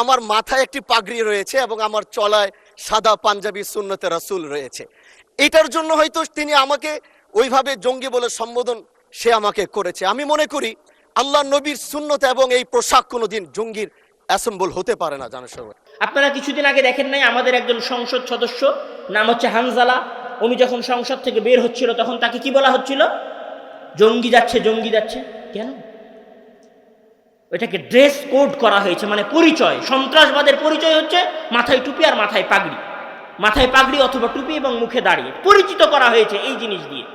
আমার মাথায় একটি পাগড়ি রয়েছে এবং আমার চলায় সাদা পাঞ্জাবি সুন্নতে রাসূল রয়েছে। এটার জন্য হয়তো তিনি আমাকে ওইভাবে জঙ্গি বলে সম্বোধন সে আমাকে করেছে। আমি মনে করি আল্লাহ নবীর সুন্নত এবং এই পোশাক কোনোদিন জঙ্গির অ্যাসেম্বল হতে পারে না। জানো সবাই, আপনারা কিছুদিন আগে দেখেন নাই আমাদের একজন সংসদ সদস্য নাম হচ্ছে হানজালা, উনি যখন সংসদ থেকে বের হচ্ছিল তখন তাকে কি বলা হচ্ছিল? জঙ্গি যাচ্ছে, জঙ্গি যাচ্ছে। কেন? ওইটাকে ড্রেস কোড করা হয়েছে, মানে পরিচয়। সন্ত্রাসবাদের পরিচয় হচ্ছে মাথায় টুপি আর মাথায় পাগড়ি, মাথায় পাগড়ি অথবা টুপি এবং মুখে দাঁড়িয়ে পরিচিত করা হয়েছে এই জিনিস দিয়ে।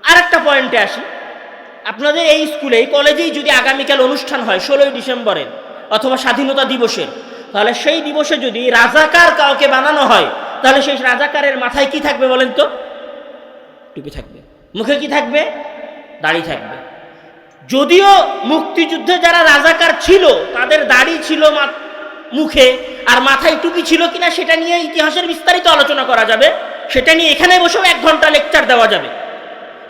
আর একটা পয়েন্টে আসি, আপনাদের এই স্কুলে এই কলেজেই যদি আগামীকাল অনুষ্ঠান হয় 16ই ডিসেম্বরের অথবা স্বাধীনতা দিবসের, তাহলে সেই দিবসে যদি রাজাকার কাউকে বানানো হয়, তাহলে সেই রাজাকারের মাথায় কি থাকবে বলেন তো? টুপি থাকবে। মুখে কি থাকবে? দাড়ি থাকবে। যদিও মুক্তিযুদ্ধে যারা রাজাকার ছিল তাদের দাড়ি ছিল মুখে আর মাথায় টুপি ছিল কিনা সেটা নিয়ে ইতিহাসের বিস্তারিত আলোচনা করা যাবে, সেটা নিয়ে এখানে বসেও 1 ঘন্টা লেকচার দেওয়া যাবে।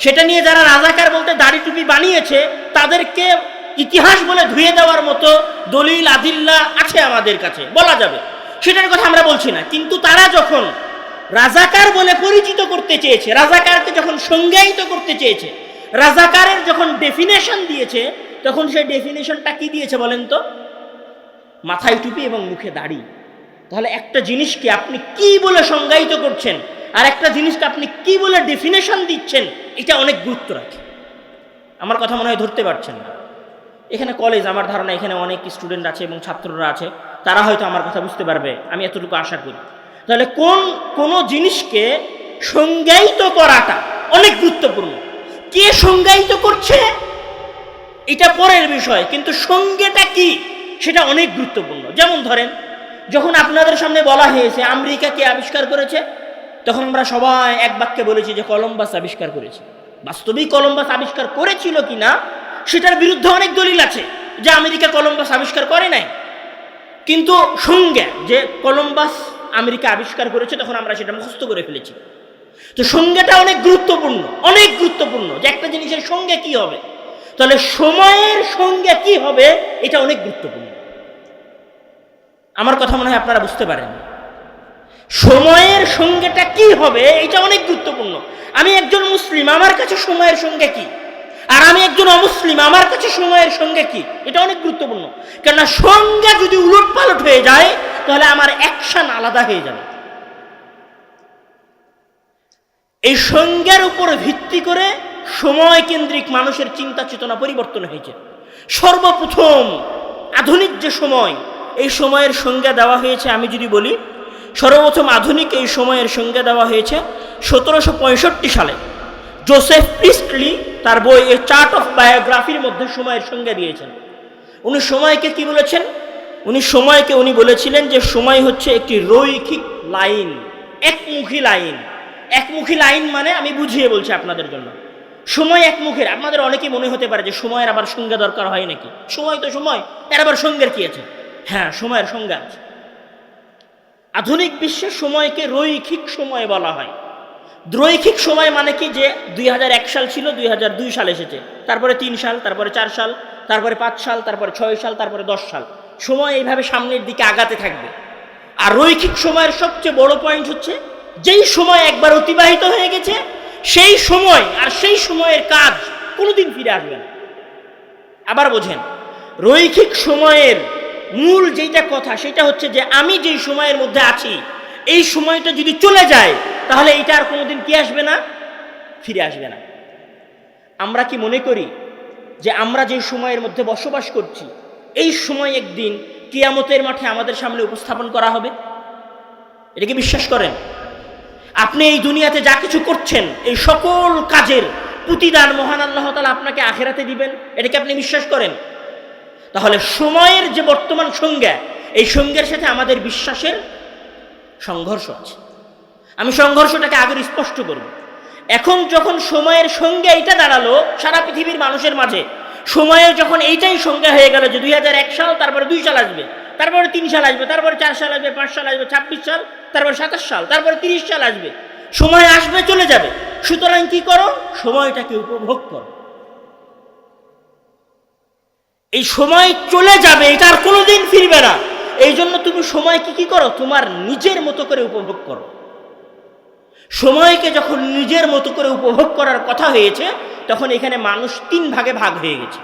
সেটা নিয়ে যারা রাজাকার বলতে দাড়ি টুপি বানিয়েছে তাদেরকে ইতিহাস বলে ধুয়ে দেওয়ার মতো দলিল আদিল্লা আছে আমাদের কাছে, বলা যাবে, সেটার কথা আমরা বলছি না। কিন্তু তারা যখন রাজাকার বলে পরিচিত করতে চেয়েছে, রাজাকারকে যখন সংজ্ঞায়িত করতে চেয়েছে, রাজাকারের যখন ডেফিনেশন দিয়েছে, তখন সেই ডেফিনেশনটা কি দিয়েছে বলেন তো? মাথায় টুপি এবং মুখে দাড়ি। তাহলে একটা জিনিসকে আপনি কি বলে সংজ্ঞায়িত করছেন আর একটা জিনিসকে আপনি কি বলে ডেফিনেশন দিচ্ছেন, এটা অনেক গুরুত্ব রাখে। আমার কথা মনে হয় ধরতে পারছেন না। এখানে কলেজ, আমার ধারণা এখানে অনেক স্টুডেন্ট আছে এবং ছাত্ররা আছে, তারা হয়তো আমার কথা বুঝতে পারবে, আমি এতটুকু আশা করি। তাহলে কোনো জিনিসকে সংজ্ঞায়িত করাটা অনেক গুরুত্বপূর্ণ। কে সংজ্ঞায়িত করছে এটা পরের বিষয়, কিন্তু সংজ্ঞাটা কি সেটা অনেক গুরুত্বপূর্ণ। যেমন ধরেন, যখন আপনাদের সামনে বলা হয়েছে আমেরিকা কে আবিষ্কার করেছে, তখন আমরা সবাই এক বাক্যে বলেছি যে কলম্বাস আবিষ্কার করেছে। বাস্তবিক কলম্বাস আবিষ্কার করেছিল কিনা সেটার বিরুদ্ধে অনেক দলিল আছে যে আমেরিকা কলম্বাস আবিষ্কার করে নাই, কিন্তু সংজ্ঞা যে কলম্বাস আমেরিকা আবিষ্কার করেছে তখন আমরা সেটা মুখস্থ করে ফেলেছি। তো সংজ্ঞাটা অনেক গুরুত্বপূর্ণ, অনেক গুরুত্বপূর্ণ যে একটা জিনিসের সংজ্ঞা কি হবে। তাহলে সময়ের সংজ্ঞা কি হবে এটা অনেক গুরুত্বপূর্ণ। আমার কথা মনে হয় আপনারা বুঝতে পারেন। সময়ের সংজ্ঞাটা কি হবে এটা অনেক গুরুত্বপূর্ণ। আমি একজন মুসলিম, আমার কাছে সময়ের সংজ্ঞা কি, আর আমি একজন অমুসলিম, আমার কাছে সময়ের সংজ্ঞা কি, এটা অনেক গুরুত্বপূর্ণ। কেননা সংজ্ঞা যদি উলটপালট হয়ে যায় তাহলে আমার অ্যাকশন আলাদা হয়ে যাবে। এই সংজ্ঞার উপর ভিত্তি করে সময় কেন্দ্রিক মানুষের চিন্তা চেতনা পরিবর্তন হয়েছে। সর্বপ্রথম আধুনিক যে সময়, এই সময়ের সংজ্ঞা দেওয়া হয়েছে, আমি যদি বলি সর্বপ্রথম আধুনিক এই সময়ের সংজ্ঞা দেওয়া হয়েছে 1765 সালে। জোসেফ প্রিস্টলি তার বই এ চার্ট অফ বায়োগ্রাফির মধ্যে সময়ের সংজ্ঞা দিয়েছেন। উনি সময়কে কি বলেছেন? উনি বলেছিলেন যে সময় হচ্ছে একটি রৈখিক লাইন, একমুখী লাইন। একমুখী লাইন মানে, আমি বুঝিয়ে বলছি আপনাদের জন্য, সময় একমুখের। আপনাদের অনেকেই মনে হতে পারে যে সময়ের আবার সংজ্ঞা দরকার হয় নাকি, সময় তো সময়, এর আবার সংজ্ঞার কি আছে? হ্যাঁ, সময়ের সংজ্ঞা আছে। আধুনিক বিশ্বে সময়কে রৈখিক সময় বলা হয়। রৈখিক সময় মানে কি, যে 2001 সাল ছিল, 2002 সাল এসেছে, তারপরে 3 সাল, তারপরে 4 সাল, তারপরে 5 সাল, তারপরে 6 সাল, তারপরে 10 সাল। সময় এইভাবে সামনের দিকে আগাতে থাকবে। আর রৈখিক সময়ের সবচেয়ে বড় পয়েন্ট হচ্ছে যেই সময় একবার অতিবাহিত হয়ে গেছে সেই সময় আর সেই সময়ের কাজ কোনোদিন ফিরে আসবে না। আবার বোঝেন, রৈখিক সময়ের মূল যেটা কথা সেটা হচ্ছে যে আমি যেই সময়ের মধ্যে আছি এই সময়টা যদি চলে যায় তাহলে এটা আর কোনোদিন কি আসবে না, ফিরে আসবে না। আমরা কি মনে করি যে আমরা যে সময়ের মধ্যে বসবাস করছি এই সময় একদিন কিয়ামতের মাঠে আমাদের সামনে উপস্থাপন করা হবে? এটা কি বিশ্বাস করেন? আপনি এই দুনিয়াতে যা কিছু করছেন এই সকল কাজের প্রতিদান মহান আল্লাহ তাআলা আপনাকে আখিরাতে দিবেন, এটা কি আপনি বিশ্বাস করেন? তাহলে সময়ের যে বর্তমান সংজ্ঞা, এই সংজ্ঞার সাথে আমাদের বিশ্বাসের সংঘর্ষ আছে। আমি সংঘর্ষটাকে আগে স্পষ্ট করব। এখন যখন সময়ের সংজ্ঞা এটা দাঁড়ালো সারা পৃথিবীর মানুষের মাঝে, সময়ের যখন এইটাই সংজ্ঞা হয়ে গেল যে 2001 সাল, তারপরে 2 সাল আসবে, তারপরে 3 সাল আসবে, তারপরে 4 সাল আসবে, 5 সাল আসবে, 26 সাল, তারপরে 27 সাল, তারপরে 30 সাল আসবে, সময় আসবে চলে যাবে। সুতরাং কি করো? সময়টাকে উপভোগ করো। এই সময় চলে যাবে, এটা আর কোনোদিন ফিরবে না। এই জন্য তুমি সময়কে কি করো, তোমার নিজের মতো করে উপভোগ করো। সময়কে যখন নিজের মতো করে উপভোগ করার কথা হয়েছে, তখন এখানে মানুষ 3 ভাগে ভাগ হয়ে গেছে।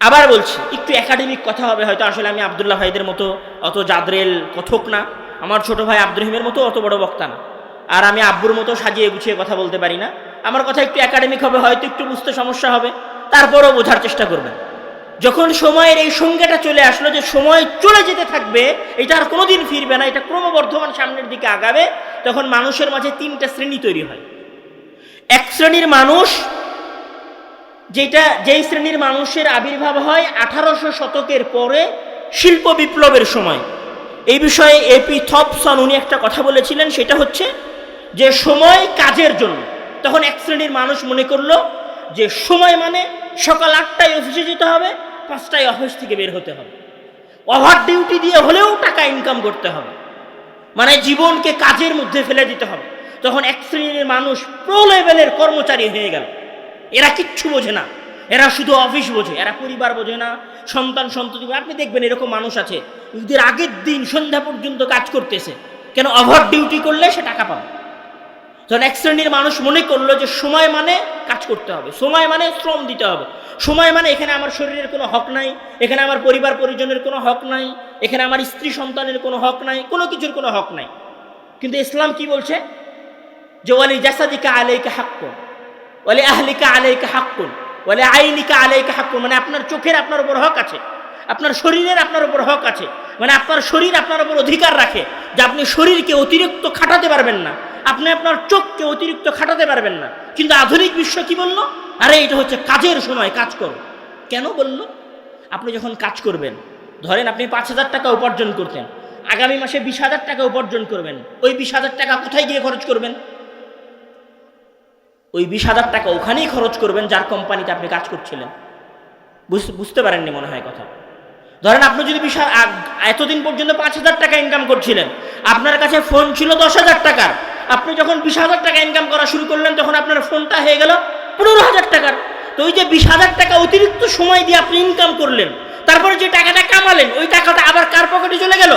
আবার বলছি, একটু একাডেমিক কথা হবে হয়তো, আসলে আমি আব্দুল্লাহ ভাইদের মতো অত জাদরেল কথক না, আমার ছোট ভাই আব্দুর রহিমের মতো অত বড় বক্তা না, আর আমি আব্বুর মতো সাজিয়ে গুছিয়ে কথা বলতে পারি না। আমার কথা একটু একাডেমিক হবে, হয়তো একটু বুঝতে সমস্যা হবে, তারপরও বোঝার চেষ্টা করবেন। যখন সময়ের এই সংজ্ঞাটা চলে আসলো যে সময় চলে যেতে থাকবে, এটা আর কোনোদিন ফিরবে না, এটা ক্রমবর্ধমান সামনের দিকে আগাবে, তখন মানুষের মাঝে 3টা শ্রেণী তৈরি হয়। এক শ্রেণীর মানুষ, যেই শ্রেণীর মানুষের আবির্ভাব হয় 1800 শতকের পরে শিল্প বিপ্লবের সময়। এই বিষয়ে এপি থমসন উনি একটা কথা বলেছিলেন, সেটা হচ্ছে যে সময় কাজের জন্য। তখন এক শ্রেণীর মানুষ মনে করলো যে সময় মানে সকাল 8টায় অফিসে যেতে হবে, 5টায় অফিস থেকে বের হতে হবে, ওভার ডিউটি দিয়ে হলেও টাকা ইনকাম করতে হবে, মানে জীবনকে কাজের মধ্যে ফেলে দিতে হবে। তখন এক শ্রেণীর মানুষ প্রো লেভেলের কর্মচারী হয়ে গেল। এরা কিচ্ছু বোঝে না, এরা শুধু অফিস বোঝে, এরা পরিবার বোঝে না, সন্তান সন্ততি। আপনি দেখবেন এরকম মানুষ আছে, ঈদের আগের দিন সন্ধ্যা পর্যন্ত কাজ করতেছে, কেন? ওভার ডিউটি করলে সে টাকা পাবে। তখন এক শ্রেণীর মানুষ মনে করলো যে সময় মানে কাজ করতে হবে, সময় মানে শ্রম দিতে হবে, সময় মানে এখানে আমার শরীরের কোনো হক নাই, এখানে আমার পরিবার পরিজনের কোনো হক নাই, এখানে আমার স্ত্রী সন্তানের কোনো হক নাই, কোনো কিছুর কোনো হক নাই। কিন্তু ইসলাম কি বলছে? যে ওয়ালি জাসাদিকা আলাইকা হাক্কুন, ওয়ালি আহলিকা আলাইকা হাক্কুন, ওয়ালি আইনিকা আলাইকা হাক্কুন, মানে আপনার চোখের আপনার উপর হক আছে, আপনার শরীরের আপনার উপর হক আছে, মানে আপনার শরীর আপনার উপর অধিকার রাখে যে আপনি শরীরকে অতিরিক্ত খাটাতে পারবেন না, আপনি আপনার চোখকে অতিরিক্ত খাটাতে পারবেন না। কিন্তু আধুনিক বিশ্ব কি বলল? আরে এটা হচ্ছে কাজের সময়, কাজ করো। কেন বলল? আপনি যখন কাজ করবেন, ধরেন আপনি 5,000 টাকা উপার্জন করতেন, আগামী মাসে 20,000 টাকা উপার্জন করবেন, ওই 20,000 টাকা কোথায় গিয়ে খরচ করবেন? ওই 20,000 টাকা ওখানেই খরচ করবেন যার কোম্পানিতে আপনি কাজ করছিলেন। বুঝতে পারেননি মনে হয় কথা। ধরেন আপনি যদি এতদিন পর্যন্ত 5,000 টাকা ইনকাম করছিলেন, আপনার কাছে ফোন ছিল 10,000 টাকার, আপনি যখন 20,000 টাকা ইনকাম করা শুরু করলেন, তখন আপনার ফোনটা হয়ে গেল 15,000 টাকার। তো ওই যে 20,000 টাকা অতিরিক্ত সময় দিয়ে আপনি ইনকাম করলেন, তারপরে যে টাকাটা কামালেন, ওই টাকাটা আবার কার পকেটে চলে গেল?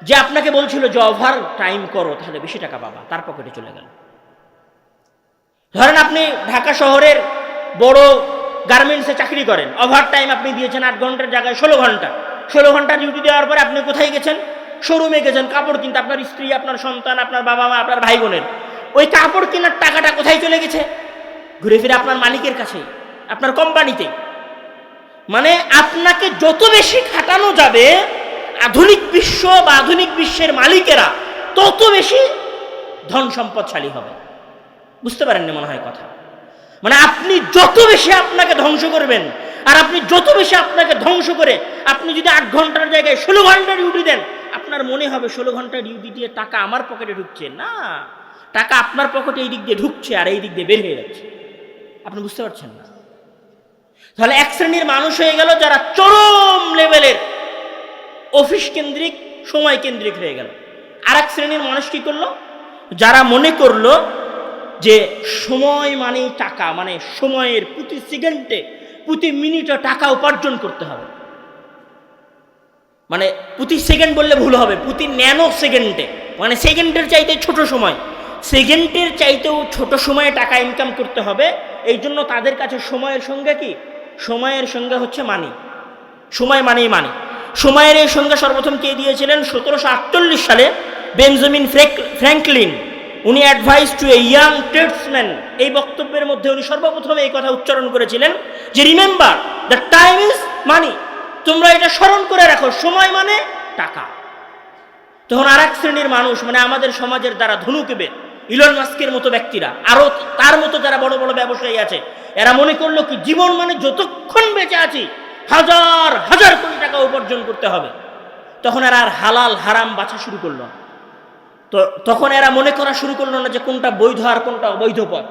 যে আপনাকে বলছিল যে ওভার টাইম করো তাহলে বেশি টাকা পাবা, তার পকেটে চলে গেল। ধরেন আপনি ঢাকা শহরের বড় গার্মেন্টসে চাকরি করেন, ওভার টাইম আপনি দিয়েছেন 8 ঘন্টার জায়গায় 16 ঘন্টা। 16 ঘন্টা ডিউটি দেওয়ার পরে আপনি কোথায় গেছেন? শোরুমে গেছেন কাপড় কিনতে, আপনার স্ত্রী, আপনার সন্তান, আপনার বাবা মা, আপনার ভাই বোনের। ওই কাপড় কেনার টাকাটা কোথায় চলে গেছে? ঘুরে ফিরে আপনার মালিকের কাছে, আপনার কোম্পানিতে। মানে আপনাকে যত বেশি খাটানো যাবে, আধুনিক বিশ্ব বা আধুনিক বিশ্বের মালিকেরা তত বেশি ধন সম্পদশালী হবে। বুঝতে পারেননি মনে হয় কথা। মানে আপনি যত বেশি আপনাকে ধ্বংস করবেন, আর আপনি যত বেশি আপনাকে ধ্বংস করে আপনি যদি 8 ঘন্টার জায়গায় 16 ঘন্টা ডিউটি দেন, আপনার মনে হবে 16 ঘন্টা ডিউটি দিয়ে টাকা আমার পকেটে ঢুকছে না, টাকা আপনার পকেটে এই দিক দিয়ে ঢুকছে আর এই দিক দিয়ে বের হয়ে যাচ্ছে। আপনি বুঝতে পারছেন না? তাহলে এক শ্রেণীর মানুষ হয়ে গেল যারা চরম লেভেলের অফিস কেন্দ্রিক, সময় কেন্দ্রিক হয়ে গেল। আর এক শ্রেণীর মানুষ কি করলো? যারা মনে করলো যে সময় মানেই টাকা, মানে সময়ের প্রতি সেকেন্ডে প্রতি মিনিটে টাকা উপার্জন করতে হবে। মানে প্রতি সেকেন্ড বললে ভুল হবে, প্রতি ন্যানো সেকেন্ডে, মানে সেকেন্ডের চাইতে ছোট সময়, সেকেন্ডের চাইতেও ছোট সময়ে টাকা ইনকাম করতে হবে। এই জন্য তাদের কাছে সময়ের সংজ্ঞা কি? সময়ের সংজ্ঞা হচ্ছে মানি। সময় মানেই মানি। সময়ের এই সংজ্ঞা সর্বপ্রথম কে দিয়েছিলেন? 1748 সালে বেঞ্জামিন ফ্র্যাঙ্কলিন। উনি advice to a young tradesman, এই বক্তব্যের মধ্যে উনি সর্বপ্রথম এই কথা উচ্চারণ করেছিলেন যে remember the time is money, তোমরা এটা স্মরণ করে রাখো, সময় মানে টাকা। তখন আর এক শ্রেণীর মানুষ, মানে আমাদের সমাজের দ্বারা ধনুকেবে ইলন মাস্কের মতো ব্যক্তিরা, আরো তার মতো যারা বড় বড় ব্যবসায়ী আছে, এরা মনে করলো কি জীবন মানে যতক্ষণ বেঁচে আছি হাজার হাজার কোটি টাকা উপার্জন করতে হবে। তখন এরা আর হালাল হারাম বাছা শুরু করলো। তো তখন এরা মনে করা শুরু করলো না যে কোনটা বৈধ আর কোনটা অবৈধ পথ।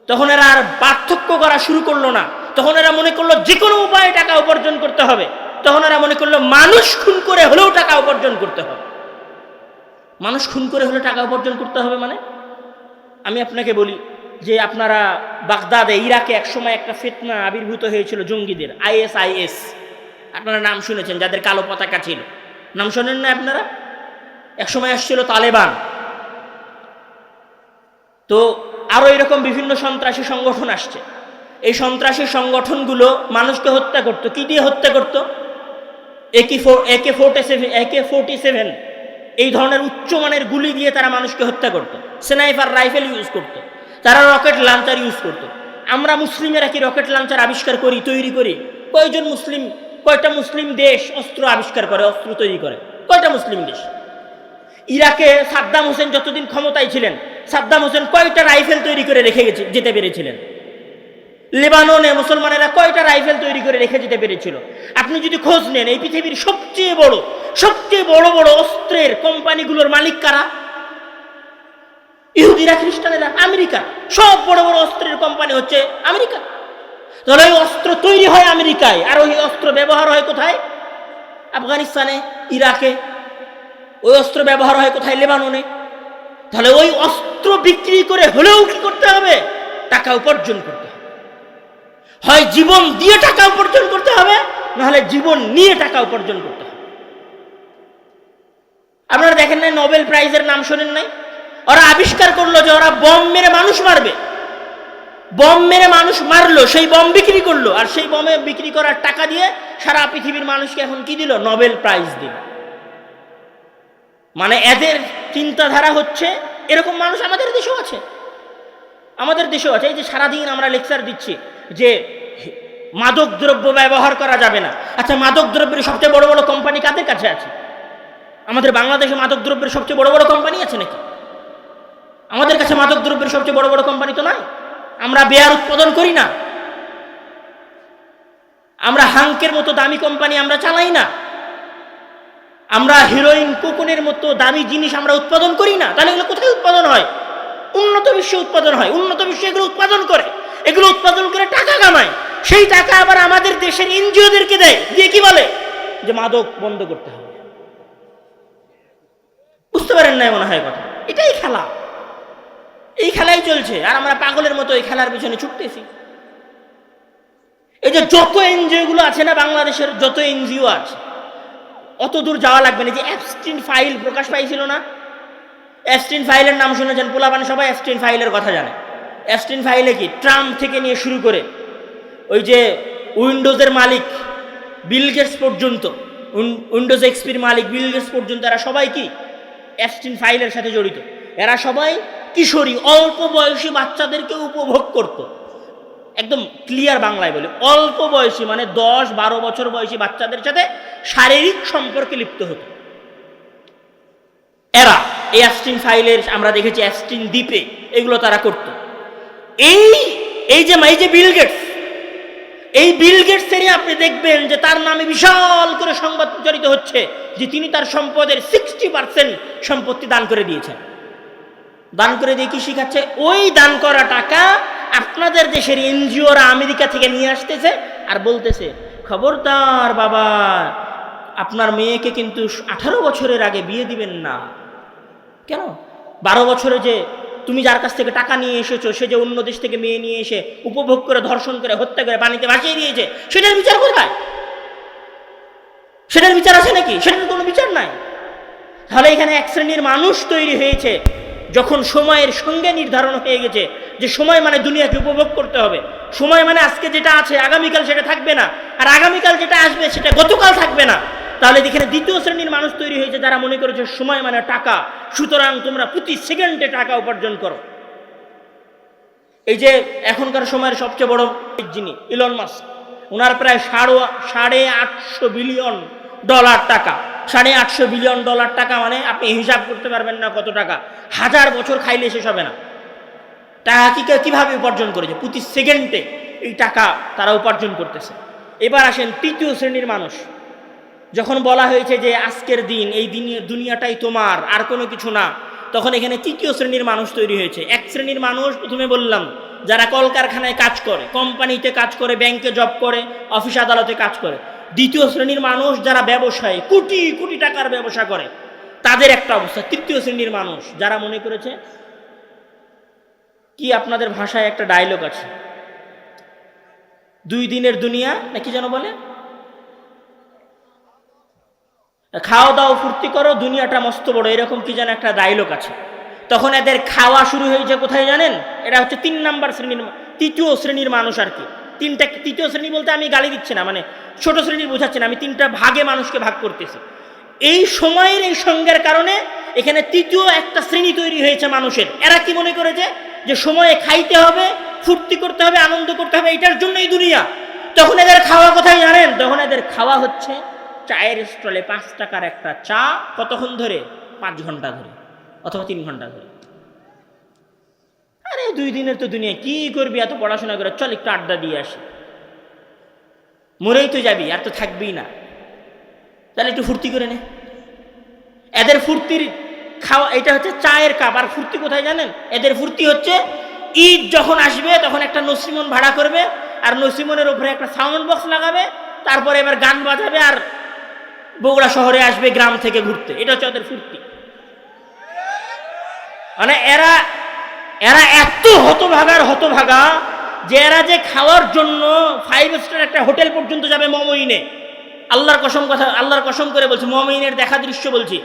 তখন এরা আর পার্থক্য করা শুরু করলো না। তখন এরা মনে করলো যে কোনো উপায়ে টাকা উপার্জন করতে হবে। তখন এরা মনে করলো মানুষ খুন করে হলেও টাকা উপার্জন করতে হবে। মানুষ খুন করে হলে টাকা উপার্জন করতে হবে মানে, আমি আপনাকে বলি যে আপনারা বাগদাদে, ইরাকে একসময় একটা ফিতনা আবির্ভূত হয়েছিল জঙ্গিদের, ISIS। আপনারা নাম শুনেছেন, যাদের কালো পতাকা ছিল, নাম শোনেন না আপনারা? একসময় আসছিল তালেবান, তো আরো এরকম বিভিন্ন সন্ত্রাসী সংগঠন আসছে। এই সন্ত্রাসী সংগঠনগুলো মানুষকে হত্যা করত। কি দিয়ে হত্যা করত? AK-47 এই ধরনের উচ্চমানের গুলি দিয়ে তারা মানুষকে হত্যা করত। স্নাইপার রাইফেল ইউজ করত, তারা রকেট লঞ্চার ইউজ করত। আমরা মুসলিমেরা কি রকেট লঞ্চার আবিষ্কার করি, তৈরি করি? কয়টা মুসলিম দেশ অস্ত্র আবিষ্কার করে, অস্ত্র তৈরি করে? কয়টা মুসলিম দেশ? ইরাকে সাদ্দাম হোসেন যতদিন ক্ষমতায় ছিলেন, সাদ্দাম হোসেন কয়টা রাইফেল তৈরি করে রেখে যেতে পেরেছিলেন? লেবাননে মুসলমানেরা কয়টা রাইফেল তৈরি করে রেখে যেতে পেরেছিল? আপনি যদি খোঁজ নেন, এই পৃথিবীর সবচেয়ে বড় বড় অস্ত্রের কোম্পানিগুলোর মালিক কারা? ইহুদিরা, খ্রিস্টানেরা, আমেরিকা। সব বড় বড় অস্ত্রের কোম্পানি হচ্ছে আমেরিকা। তাহলে ওই অস্ত্র তৈরি হয় আমেরিকায়, আর ওই অস্ত্র ব্যবহার হয় কোথায়? আফগানিস্তানে, ইরাকে। ওই অস্ত্র ব্যবহার হয় কোথায়? লেবাননে। তাহলে ওই অস্ত্র বিক্রি করে হলেও কি করতে হবে? টাকা উপার্জন করতে হবে। হয় জীবন দিয়ে টাকা উপার্জন করতে হবে, নাহলে জীবন নিয়ে টাকা উপার্জন করতে হবে। আপনারা দেখেন নাই, নোবেল প্রাইজের নাম শোনেন নাই? ওরা আবিষ্কার করলো যে ওরা বম মেরে মানুষ মারবে। বম মেরে মানুষ মারলো, সেই বম বিক্রি করলো, আর সেই বমে বিক্রি করার টাকা দিয়ে সারা পৃথিবীর মানুষকে এখন কি দিল? নোবেল প্রাইজ দিল। মানে এদের চিন্তাধারা হচ্ছে এরকম। মানুষ আমাদের দেশেও আছে, এই যে সারাদিন আমরা লেকচার দিচ্ছি যে মাদক দ্রব্য ব্যবহার করা যাবে না। আচ্ছা, মাদক দ্রব্যের সবচেয়ে বড় বড় কোম্পানি কাদের কাছে আছে? আমাদের বাংলাদেশে মাদক দ্রব্যের সবচেয়ে বড় বড় কোম্পানি আছে নাকি? আমাদের কাছে মাদক দ্রব্যের সবচেয়ে বড় বড় কোম্পানি তো নাই। আমরা বেয়ার উৎপাদন করি না, আমরা হাঙ্কের মতো দামি কোম্পানি আমরা চালাই না, আমরা হিরোইন, কোকুনের মতো দামি জিনিস আমরা উৎপাদন করি না। তাহলে এগুলো কোথায় উৎপাদন হয়? উন্নত বিশ্বে উৎপাদন হয়। উন্নত বিশ্বে এগুলো উৎপাদন করে, টাকা কামায়। সেই টাকা আবার আমাদের দেশের এনজিওদেরকে দেয়, দিয়ে কি বলে যে মাদক বন্ধ করতে হবে। বুঝতে পারেন না মনে হয় কথা? এটাই খেলা, এই খেলাই চলছে, আর আমরা পাগলের মতো এই খেলার পিছনে ছুটতেছি। এই যে যত এনজিও গুলো আছে না, বাংলাদেশের যত এনজিও আছে, অত দূর যাওয়া লাগবে না। যে অ্যাবস্টিন ফাইল প্রকাশ পাইছিল না, অ্যাবস্টিন ফাইলের নাম শুনেছেন? পোলাপান সবাই অ্যাবস্টিন ফাইলের কথা জানে। অ্যাবস্টিন ফাইলে কি ট্রাম্প থেকে নিয়ে শুরু করে ওই যে উইন্ডোজের মালিক বিল গেটস পর্যন্ত, উইন্ডোজ এক্সপির মালিক বিল গেটস পর্যন্ত, এরা সবাই কি অ্যাবস্টিন ফাইলের সাথে জড়িত। এরা সবাই কিশোরী, অল্প বয়সী বাচ্চাদেরকে উপভোগ করত। একদম ক্লিয়ার বাংলায় বলি, অল্প বয়সী মানে 10-12 বছর বয়সী বাচ্চাদের সাথে শারীরিক সম্পর্কে লিপ্ত হতো এরা। এই অ্যাবস্টিন ফাইলের আমরা দেখেছি অ্যাবস্টিন দ্বীপে এগুলো তারা করত। এই যে বিল গেটসেরই আপনি দেখবেন যে তার নামে বিশাল করে সংবাদ প্রচারিত হচ্ছে যে তিনি তার সম্পদের 60% সম্পত্তি দান করে দিয়েছেন। দান করে দিয়ে কি শিখাচ্ছে? ওই দান করা টাকা আপনাদের দেশের এনজিওরা আমেরিকা থেকে নিয়ে আসতেছে আর বলতেছে, খবরদার বাবা, আপনার মেয়েকে কিন্তু 18 বছরের আগে বিয়ে দিবেন না। কেন? 12 বছরে যে তুমি যার কাছ থেকে টাকা নিয়ে এসেছো, সে যে অন্য দেশ থেকে মেয়ে নিয়ে এসে উপভোগ করে, ধর্ষণ করে, হত্যা করে, পানিতে ভাসিয়ে দিয়েছে, সেটার বিচার কোথায়? সেটার বিচার আছে নাকি? সেটার কোনো বিচার নাই। তাহলে এখানে এক শ্রেণীর মানুষ তৈরি হয়েছে, যখন সময়ের সঙ্গে নির্ধারণ হয়ে গেছে যে সময় মানে দুনিয়াকে উপভোগ করতে হবে। সময় মানে আজকে যেটা আছে আগামীকাল সেটা থাকবে না, আর আগামীকাল যেটা আসবে সেটা গতকাল থাকবে না। তাহলে এখানে দ্বিতীয় শ্রেণীর মানুষ তৈরি হয়েছে যারা মনে করেছে সময় মানে টাকা, সুতরাং তোমরা প্রতি সেকেন্ডে টাকা উপার্জন করো। এই যে এখনকার সময়ের সবচেয়ে বড় যিনি ইলন মাস্ক, ওনার প্রায় $850 বিলিয়ন টাকা। $850 বিলিয়ন টাকা মানে আপনি হিসাব করতে পারবেন না কত টাকা। 1000 বছর খাইলে শেষ হবে না। টাকা কিভাবে উপার্জন করেছে? প্রতি সেকেন্ডে এই টাকা তারা উপার্জন করতেছে। এবার আসেন তৃতীয় শ্রেণীর মানুষ। যখন বলা হয়েছে যে আজকের দিন, এই দুনিয়াটাই তোমার, আর কোনো কিছু না, তখন এখানে তৃতীয় শ্রেণীর মানুষ তৈরি হয়েছে। এক শ্রেণীর মানুষ প্রথমে বললাম যারা কলকারখানায় কাজ করে, কোম্পানিতে কাজ করে, ব্যাংকে জব করে, অফিস আদালতে কাজ করে। দ্বিতীয় শ্রেণীর মানুষ যারা ব্যবসায়ী, কোটি কোটি টাকার ব্যবসা করে, তাদের একটা অবস্থা। তৃতীয় শ্রেণীর মানুষ যারা মনে করেছে কি, আপনাদের ভাষায় একটা ডায়লগ আছে, 2 দিনের দুনিয়া নাকি যেন বলে, খাওয়া দাও ফুর্তি করো, দুনিয়াটা মস্ত বড়, এরকম কি যেন একটা ডায়লগ আছে। তখন এদের খাওয়া শুরু হয়েছে কোথায় জানেন? এটা হচ্ছে 3 নাম্বার শ্রেণীর, তৃতীয় শ্রেণীর মানুষ আর কি। তৃতীয় শ্রেণী বলতে আমি গালি দিচ্ছি না, মানে ছোট শ্রেণীর বোঝাচ্ছি না, আমি 3টা ভাগে মানুষকে ভাগ করতেছি। এই সময়ের এই সঙ্গের কারণে এখানে তৃতীয় একটা শ্রেণী তৈরি হয়েছে মানুষের। এরা কি মনে করেছে যে সময়ে খাইতে হবে, ফুর্তি করতে হবে, আনন্দ করতে হবে, এটার জন্যই দুনিয়া। তখন এদের খাওয়া কোথায় জানেন? তখন এদের খাওয়া হচ্ছে চায়ের স্টলে 5 টাকার একটা চা, কতক্ষণ ধরে? 5 ঘন্টা ধরে অথবা 3 ঘন্টা ধরে। আরে 2 দিনের তো দুনিয়া, কি করবি এত পড়াশোনা করে, চল একটু আড্ডা দিয়ে আসি, মরেই তো যাবি, আর তো থাকবেই না, তাহলে একটু ফুর্তি করে নে। এদের ফুর্তির খাওয়া এটা হচ্ছে চায়ের কাপ। আর ফুর্তি কোথায় জানেন? এদের ফুর্তি হচ্ছে ঈদ যখন আসবে তখন একটা নসিমন ভাড়া করবে, আর নসিমনের উপরে একটা সাউন্ড বক্স লাগাবে, তারপরে এবার গান বাজাবে, আর বগুড়া শহরে আসবে গ্রাম থেকে ঘুরতে। এটা হচ্ছে ওদের ফুর্তি। মানে এরা এত হতভাগা যে এরা যে খাওয়ার জন্য 5 স্টার একটা হোটেল পর্যন্ত যাবে মমইনে। আল্লাহর কসম করে বলছি, মমইনের দেখা দৃশ্য বলছি।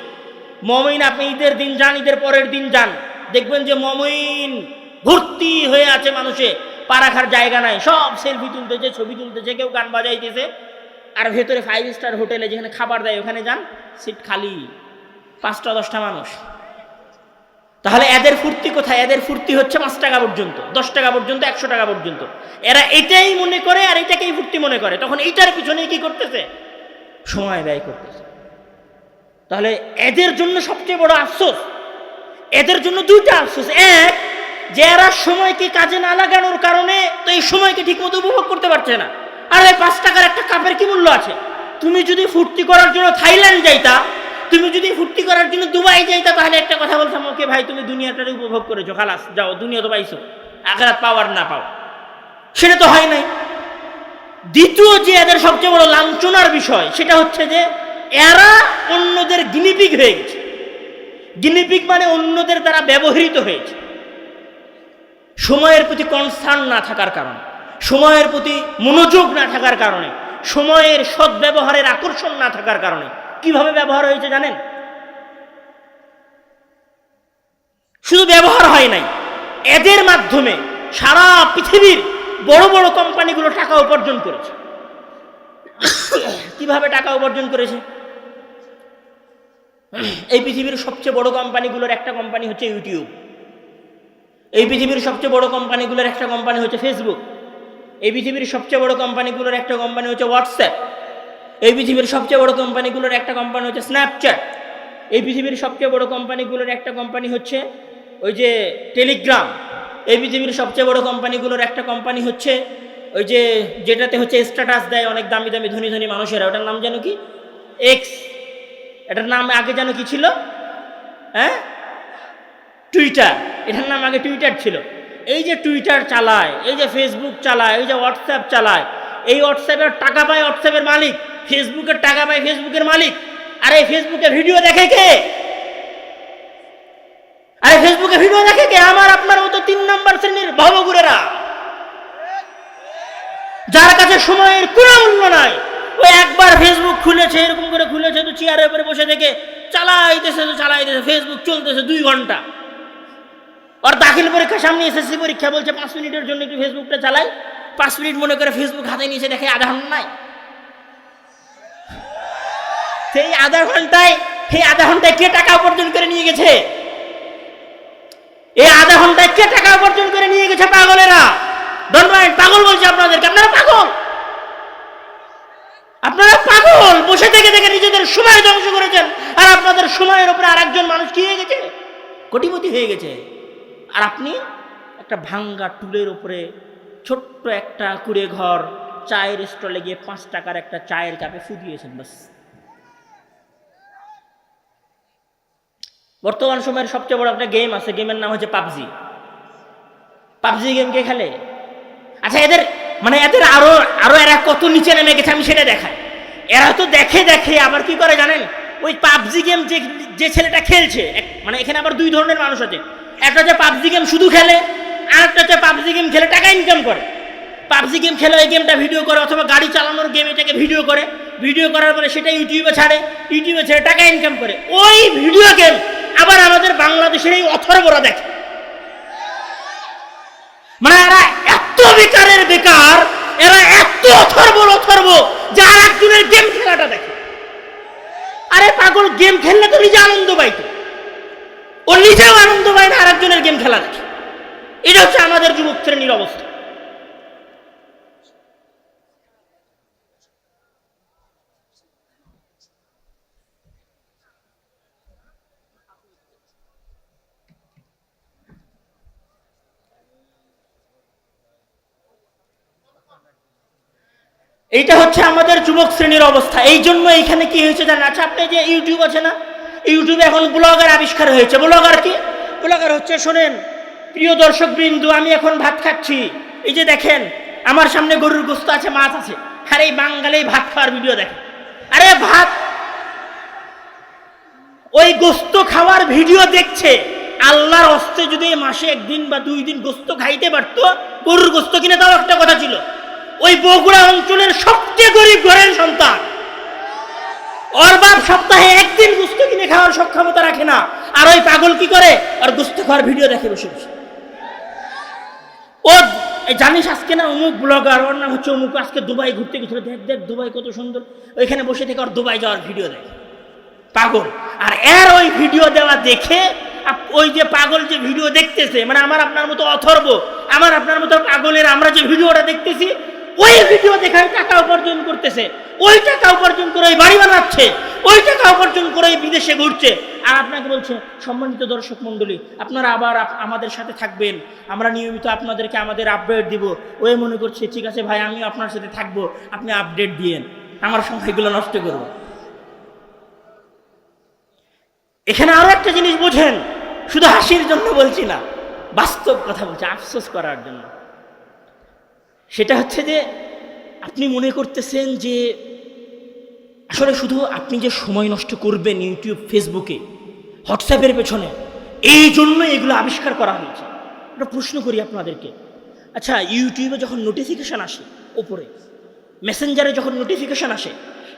মমইন আপনি ঈদের দিন যান, ঈদের পরের দিন যান, দেখবেন যে মমইন ভর্তি হয়ে আছে মানুষে, পা রাখার জায়গা নাই, সব সেলফি তুলতেছে, ছবি তুলতেছে, কেউ গান বাজাইতেছে। আর ভেতরে 5 স্টার হোটেলে যেখানে খাবার দেয় ওখানে যান, সিট খালি, 5টা-10টা মানুষ। তাহলে এদের ফুর্তি কোথায়? এদের ফুর্তি হচ্ছে 5 টাকা পর্যন্ত, 10 টাকা পর্যন্ত, 100 টাকা পর্যন্ত। এরা এটাই মনে করে আর এটাকেই ফুর্তি মনে করে। তখন এইটার পিছনে কি করতেছে? সময় ব্যয় করতেছে। তাহলে এদের জন্য সবচেয়ে বড় আফসোস, এদের জন্য 2টা আফসোস। এক, যে এরা সময়কে কাজে না লাগানোর কারণে তো এই সময়কে ঠিকমতো উপভোগ করতে পারছে না। আর এই 5 টাকার একটা কাপের কি মূল্য আছে? তুমি যদি ফুর্তি করার জন্য থাইল্যান্ড যাইতা, তুমি যদি ফুর্তি করার জন্য দুবাই যাইতা, তাহলে একটা কথা বলতাম, ওকে ভাই তুমি দুনিয়াটারে উপভোগ করেছো, খালাস, যাও, দুনিয়া তো পাইছো, আখিরাত পাও আর না পাও। সেটা তো হয় নাই। দ্বিতীয় যে এদের সবচেয়ে বড় লাঞ্ছনার বিষয়, সেটা হচ্ছে যে এরা অন্যদের গিনিপিগ হয়ে গেছে। গিনিপিগ মানে অন্যদের দ্বারা ব্যবহৃত হয়েছে। সময়ের প্রতি কনসার্ন না থাকার কারণে, সময়ের প্রতি মনোযোগ না থাকার কারণে, সময়ের সদ্ব্যবহারের আকর্ষণ না থাকার কারণে কিভাবে ব্যবহার হয়েছে জানেন? শুধু ব্যবহার হয় নাই, এদের মাধ্যমে সারা পৃথিবীর বড় বড় কোম্পানিগুলো টাকা উপার্জন করেছে। কিভাবে টাকা উপার্জন করেছে? এই পৃথিবীর সবচেয়ে বড় কোম্পানিগুলোর একটা কোম্পানি হচ্ছে ইউটিউব। এই পৃথিবীর সবচেয়ে বড় কোম্পানিগুলোর একটা কোম্পানি হচ্ছে ফেসবুক। এই পৃথিবীর সবচেয়ে বড় কোম্পানিগুলোর একটা কোম্পানি হচ্ছে হোয়াটসঅ্যাপ। এই পৃথিবীর সবচেয়ে বড় কোম্পানিগুলোর একটা কোম্পানি হচ্ছে স্ন্যাপচ্যাট। এই পৃথিবীর সবচেয়ে বড় কোম্পানিগুলোর একটা কোম্পানি হচ্ছে ওই যে টেলিগ্রাম। এই পৃথিবীর সবচেয়ে বড় কোম্পানিগুলোর একটা কোম্পানি হচ্ছে ওই যে যেটাতে হচ্ছে স্ট্যাটাস দেয় অনেক দামি দামি ধনী ধনী মানুষেরা, ওটার নাম যেন কি? এক্স। এটার নাম আগে যেন কি ছিল? হ্যাঁ, টুইটার। এটার নাম আগে টুইটার ছিল। এই যে টুইটার চালায়, এই যে ফেসবুক চালায়, এই যে হোয়াটসঅ্যাপ চালায়, এই হোয়াটসঅ্যাপের টাকা পায় হোয়াটসঅ্যাপের মালিক, ফেসবুকের টাকা পায় ফেসবুকের মালিক। আর এই ফেসবুকে ভিডিও দেখে কে? আরে ফেসবুকে ভিডিও দেখে কে? আমার আপনার মতো 3 নাম্বার শ্রেণীর ভবঘুরেরা, যার কাছে সময়ের কোনো মূল্য নাই। ওই একবার ফেসবুক খুলেছে, এরকম করে খুলেছে, তো চেয়ারের উপরে বসে থেকে চালাইতেছে ফেসবুক চলতেছে 2 ঘন্টা। আর দাখিল পরীক্ষা সামনে, এসএসসি পরীক্ষা, বলছে 5 মিনিটের জন্য একটু ফেসবুকটা চালাই। 5 মিনিট মনে করে ফেসবুক হাতে নিয়েছে, দেখে আধা ঘন্টা নাই। সেই আধা ঘন্টায় কে টাকা উপার্জন করে নিয়ে গেছে? এই আধা ঘন্টায় কে টাকা উপার্জন করে নিয়ে গেছে? পাগলেরা। ধন্যবাদ, পাগল বলছে আপনাদেরকে। আপনারা পাগল, বসে থেকে দেখে নিজেদের সময় ধ্বংস করেছেন। আর আপনাদের সময়ের উপরে আর একজন মানুষ কি হয়ে গেছে? কোটিপতি হয়ে গেছে। আর আপনি একটা ভাঙ্গা টুলের উপরে ছোট্ট একটা কুড়ে ঘর, চায়ের স্টলে গিয়ে 5 টাকার একটা চায়ের কাপে ফু দিয়েছেন, বাস। বর্তমান সময়ের সবচেয়ে বড় একটা গেম আছে, গেমের নাম হচ্ছে পাবজি। পাবজি গেম কে খেলে? আচ্ছা, এদের আরো এরা কত নিচে নেমে গেছে আমি সেটা দেখাই। এরা তো দেখে আবার কি করে জানেন? ওই পাবজি গেম যে ছেলেটা খেলছে, মানে এখানে আবার 2 ধরনের মানুষ আছে। একটা হচ্ছে পাবজি গেম শুধু খেলে, আর একটা হচ্ছে পাবজি গেম খেলে টাকা ইনকাম করে। পাবজি গেম খেলে ওই গেমটা ভিডিও করে, অথবা গাড়ি চালানোর গেম এটাকে ভিডিও করে, ভিডিও করার পরে সেটা ইউটিউবে ছাড়ে, ইউটিউবে ছেড়ে টাকা ইনকাম করে। ওই ভিডিও গেম আবার আমাদের বাংলাদেশের এই অথর্বরা দেখে। মানে এরা এত বেকারের বেকার, এরা এত অথর্ব যে আর একজনের গেম খেলাটা দেখে। আরে পাগল, গেম খেললে তো নিজে আনন্দ পাইতো, ও নিজেও আনন্দ পায় না, আর একজনের গেম খেলা দেখে। এটা হচ্ছে আমাদের যুবক শ্রেণীর অবস্থা। এইটা হচ্ছে আমাদের যুবক শ্রেণীর অবস্থা। এই জন্য এইখানে কি হয়েছে জানেন? আচ্ছা, আপনি যে ইউটিউব আছে না, ইউটিউবে এখন ব্লগার আবিষ্কার হয়েছে। ব্লগার কি? ব্লগার হচ্ছে, শোনেন প্রিয় দর্শক বিন্দু, আমি এখন ভাত খাচ্ছি, এই যে দেখেন আমার সামনে গরুর গোস্ত আছে, মাছ আছে, আর এই বাঙালি ভাত খাওয়ার ভিডিও দেখে। আরে ভাত, ওই গোস্ত খাওয়ার ভিডিও দেখছে, আল্লাহর হস্তে যদি মাসে একদিন বা 2 দিন গোস্ত খাইতে পারতো, গরুর গোস্ত কিনে তাও একটা কথা ছিল। ওই বগুড়া অঞ্চলের সবচেয়ে গরিব ঘরের সন্তান, ওর বাপ সপ্তাহে 1 দিন গোস্ত কিনে খাওয়ার সক্ষমতা রাখে না, আর ওই পাগল কি করে? আর গোস্ত খাওয়ার ভিডিও দেখে বসে বসে। ও জানিস আজকে না অমুক ব্লগার, ওর নাম হচ্ছে অমুক, আজকে দুবাই ঘুরতে গেছিল, দেখ দেখ দুবাই কত সুন্দর, ওইখানে বসে থেকে ওর দুবাই যাওয়ার ভিডিও দেখে পাগল। আর এর ওই ভিডিও দেওয়া দেখে ওই যে পাগল যে ভিডিও দেখতেছে, মানে আমার আপনার মতো অথর্ব, আমার আপনার মতো পাগলের আমরা যে ভিডিওটা দেখতেছি, ওই ভিডিও দেখায় টাকা উপার্জন করতেছে, ওই টাকা উপার্জন করে ওই বাড়ি বানাচ্ছে, ওই টাকা উপার্জন করে বিদেশে ঘুরছে। আর আপনাকে বলছে, সম্মানিত দর্শক মণ্ডলী, আপনারা আবার আমাদের সাথে থাকবেন, আমরা নিয়মিত আপনাদেরকে আমাদের আপডেট দিব। ওই মনে করছে ঠিক আছে ভাই, আমিও আপনার সাথে থাকবো, আপনি আপডেট দিয়েন, আমার সময়গুলো নষ্ট করব। এখানে আরো একটা জিনিস বোঝেন, শুধু হাসির জন্য বলছি না, বাস্তব কথা বলছি, আফসোস করার জন্য। সেটা হচ্ছে যে আপনি মনে করতেছেন যে আসলে শুধু আপনি যে সময় নষ্ট করবেন ইউটিউব, ফেসবুকে, হোয়াটসঅ্যাপের পেছনে, এই জন্য এগুলো আবিষ্কার করা হয়েছে। একটা প্রশ্ন করি আপনাদেরকে, আচ্ছা ইউটিউবে যখন নোটিফিকেশান আসে ওপরে, মেসেঞ্জারে যখন নোটিফিকেশান আসে,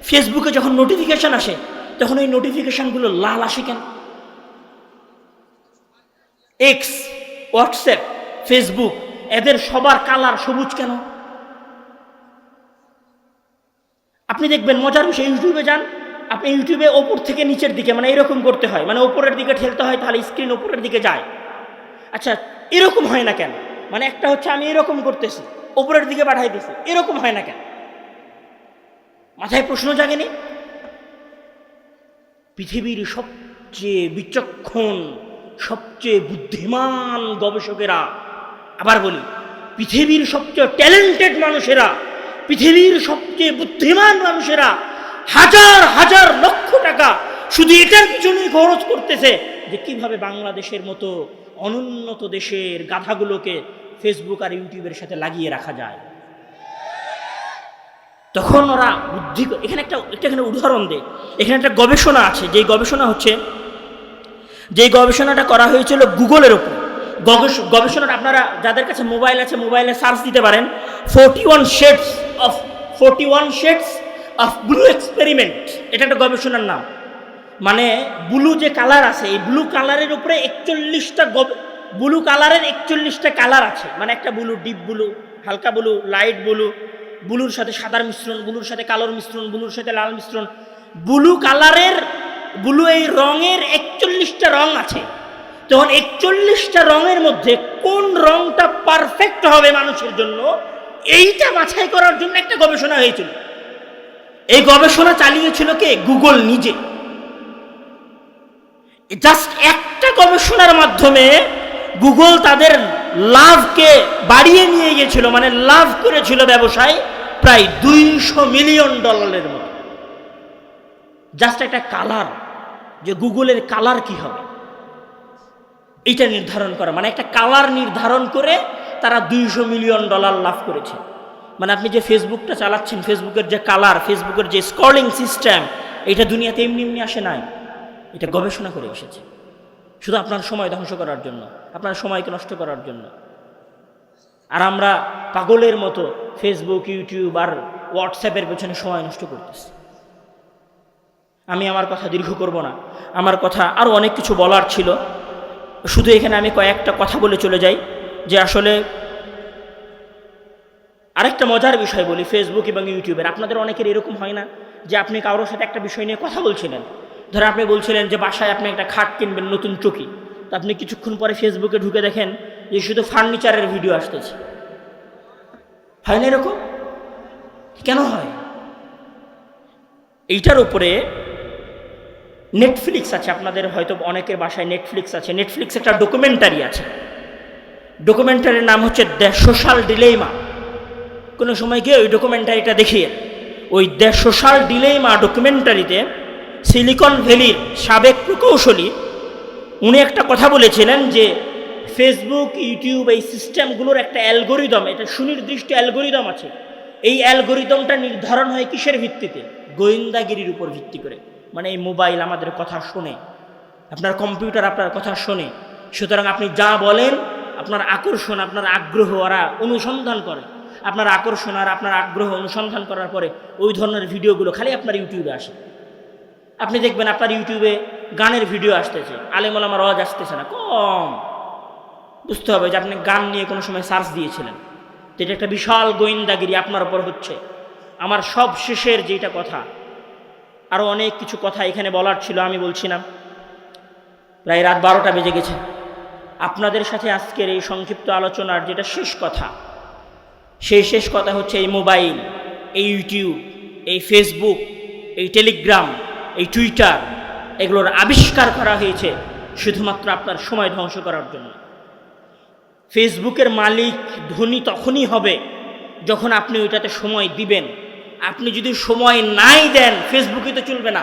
ফেসবুকে যখন নোটিফিকেশান আসে, তখন ওই নোটিফিকেশানগুলো লাল আসে কেন? এক্স, হোয়াটসঅ্যাপ, ফেসবুক, এদের সবার কালার সবুজ কেন? আপনি দেখবেন মজার বিষয়, ইউটিউবে যান আপনি, ইউটিউবে ওপর থেকে নিচের দিকে, মানে এরকম করতে হয়, মানে ওপরের দিকে ঠেলতে হয়, তাহলে স্ক্রিন ওপরের দিকে যায়। আচ্ছা এরকম হয় না কেন? মানে একটা হচ্ছে আমি এরকম করতেছি, ওপরের দিকে পাঠাই দিছি, এরকম হয় না কেন? মাথায় প্রশ্ন জাগেনি? পৃথিবীর সবচেয়ে বিচক্ষণ, সবচেয়ে বুদ্ধিমান গবেষকেরা, আবার বলি পৃথিবীর সবচেয়ে ট্যালেন্টেড মানুষেরা, পৃথিবীর সবচেয়ে বুদ্ধিমান মানুষেরা হাজার হাজার লক্ষ টাকা শুধু এটার পিছনেই খরচ করতেছে যে কিভাবে বাংলাদেশের মতো অনুন্নত দেশের গাধাগুলোকে ফেসবুক আর ইউটিউবের সাথে লাগিয়ে রাখা যায়। তখন ওরা বুদ্ধি, এখানে একটা উদাহরণ দেয়, এখানে একটা গবেষণা আছে, যেই গবেষণা হচ্ছে, যেই গবেষণাটা করা হয়েছিল গুগলের ওপর। গবেষণাটা আপনারা যাদের কাছে মোবাইল আছে, মোবাইলে সার্চ দিতে পারেন, 41 shades of blue experiment, এটা একটা গবেষণার নাম। মানে ব্লু যে কালার আছে, এই ব্লু কালারের উপরে 41টা ব্লু কালারের 41টা কালার আছে। মানে একটা ব্লু, ডিপ ব্লু, হালকা ব্লু, লাইট ব্লু, ব্লুর সাথে সাদার মিশ্রণ, ব্লুর সাথে কালোর মিশ্রণ, ব্লুর সাথে লাল মিশ্রণ, ব্লু কালারের, ব্লু এই রঙের 41টা রং আছে। তখন 41টা রঙের মধ্যে কোন রংটা পারফেক্ট হবে মানুষের জন্য, এইটা বাছাই করার জন্য একটা গবেষণা হয়েছিল। এই গবেষণা চালিয়েছিল কে? গুগল নিজে। জাস্ট একটা গবেষণার মাধ্যমে গুগল তাদের লাভকে বাড়িয়ে নিয়ে গিয়েছিল, মানে লাভ করেছিল ব্যবসায় প্রায় $200 মিলিয়ন মতো। জাস্ট একটা কালার, যে গুগলের কালার কি হবে এইটা নির্ধারণ করা, মানে একটা কালার নির্ধারণ করে তারা $200 মিলিয়ন লাভ করেছে। মানে আপনি যে ফেসবুকটা চালাচ্ছেন, ফেসবুকের যে কালার, ফেসবুকের যে স্ক্রলিং সিস্টেম, এটা দুনিয়াতে এমনি এমনি আসে নাই, এটা গবেষণা করে এসেছে, শুধু আপনার সময় ধ্বংস করার জন্য, আপনার সময়কে নষ্ট করার জন্য। আর আমরা পাগলের মতো ফেসবুক, ইউটিউব আর হোয়াটসঅ্যাপের পেছনে সময় নষ্ট করতেছি। আমি আমার কথা দীর্ঘ করব না, আমার কথা আরও অনেক কিছু বলার ছিল, শুধু এখানে আমি কয়েকটা কথা বলে চলে যাই যে আসলে আরেকটা মজার বিষয় বলি, ফেসবুক এবং ইউটিউবের আপনাদের অনেকের এরকম হয় না যে আপনি কারোর সাথে একটা বিষয় নিয়ে কথা বলছিলেন, ধরে আপনি বলছিলেন যে বাসায় আপনি একটা খাট কিনবেন, নতুন চকি, তো আপনি কিছুক্ষণ পরে ফেসবুকে ঢুকে দেখেন যে শুধু ফার্নিচারের ভিডিও আসতেছে। হয় না এরকম? কেন হয়? এইটার উপরে নেটফ্লিক্স আছে, আপনাদের হয়তো অনেকের বাসায় নেটফ্লিক্স আছে। নেটফ্লিক্স একটা ডকুমেন্টারি আছে, ডকুমেন্টারির নাম হচ্ছে দ্য সোশ্যাল ডিলেমা। কোনো সময় গিয়ে ওই ডকুমেন্টারিটা দেখিয়ে, ওই দ্য সোশ্যাল ডিলেমা ডকুমেন্টারিতে সিলিকন ভ্যালির সাবেক প্রকৌশলী উনি একটা কথা বলেছিলেন যে ফেসবুক, ইউটিউব এই সিস্টেমগুলোর একটা অ্যালগোরিদম, এটা সুনির্দিষ্ট অ্যালগোরিদম আছে। এই অ্যালগোরিদমটা নির্ধারণ হয় কিসের ভিত্তিতে? গোয়েন্দাগিরির উপর ভিত্তি করে। মানে এই মোবাইল আমাদের কথা শোনে, আপনার কম্পিউটার আপনার কথা শোনে, সুতরাং আপনি যা বলেন আপনার আকর্ষণ, আপনার আগ্রহ ওরা অনুসন্ধান করে, আপনার আকর্ষণ আর আপনার আগ্রহ অনুসন্ধান করার পরে ওই ধরনের ভিডিওগুলো খালি আপনার ইউটিউবে আসে। আপনি দেখবেন আপনার ইউটিউবে গানের ভিডিও আসতেছে, আলেম ওলামার আওয়াজ আসতেছে না, কম। বুঝতে হবে যে আপনি গান নিয়ে কোনো সময় সার্চ দিয়েছিলেন, তো এটা একটা বিশাল গোয়েন্দাগিরি আপনার ওপর হচ্ছে। আমার সব শেষের যেটা কথা, আরও অনেক কিছু কথা এখানে বলার ছিল, আমি বলছি না, প্রায় রাত 12টা বেজে গেছে। আপনাদের সাথে আজকের এই সংক্ষিপ্ত আলোচনার যেটা শেষ কথা, সেই শেষ কথা হচ্ছে এই মোবাইল, এই ইউটিউব, এই ফেসবুক, এই টেলিগ্রাম, এই টুইটার, এগুলোর আবিষ্কার করা হয়েছে শুধুমাত্র আপনার সময় ধ্বংস করার জন্য। ফেসবুকের মালিক ধনী তখনই হবে যখন আপনি ওইটাতে সময় দিবেন। আপনি যদি সময় নাই দেন, ফেসবুকে তো চলবে না।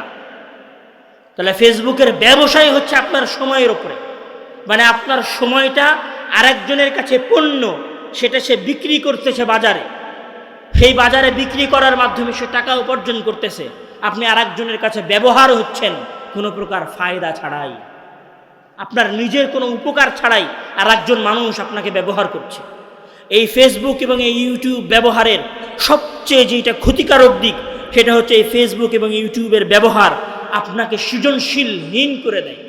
তাহলে ফেসবুকের ব্যবসায় হচ্ছে আপনার সময়ের ওপরে, মানে আপনার সময়টা আরেকজনের কাছে পণ্য, সেটা সে বিক্রি করতেছে বাজারে, সেই বাজারে বিক্রি করার মাধ্যমে সে টাকা উপার্জন করতেছে, আপনি আরেকজনের কাছে ব্যবহার হচ্ছেন কোনো প্রকার ফায়দা ছাড়াই, আপনার নিজের কোনো উপকার ছাড়াই আরেকজন মানুষ আপনাকে ব্যবহার করছে। এই ফেসবুক এবং এই ইউটিউব ব্যবহারের সবচেয়ে যেটা ক্ষতিকারক দিক, সেটা হচ্ছে এই ফেসবুক এবং ইউটিউবের ব্যবহার আপনাকে সৃজনশীলহীন করে দেয়।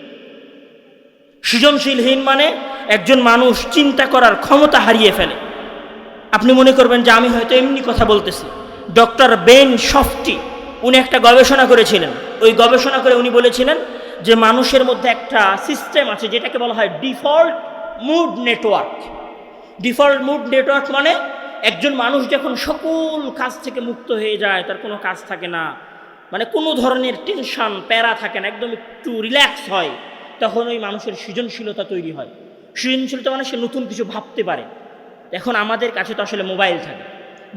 সৃজনশীলহীন মানে একজন মানুষ চিন্তা করার ক্ষমতা হারিয়ে ফেলে। আপনি মনে করবেন যে আমি হয়তো এমনি কথা বলতেছি। ডক্টর বেন শফটি উনি একটা গবেষণা করেছিলেন, ওই গবেষণা করে উনি বলেছিলেন যে মানুষের মধ্যে একটা সিস্টেম আছে যেটাকে বলা হয় default mode network. Default mode network মানে একজন মানুষ যখন সকল কাজ থেকে মুক্ত হয়ে যায়, তার কোনো কাজ থাকে না, মানে কোনো ধরনের টেনশন প্যারা থাকে না, একদম একটু রিল্যাক্স হয়, তখন ওই মানুষের সৃজনশীলতা তৈরি হয়। সৃজনশীলতা মানে সে নতুন কিছু ভাবতে পারে। এখন আমাদের কাছে তো আসলে মোবাইল থাকে,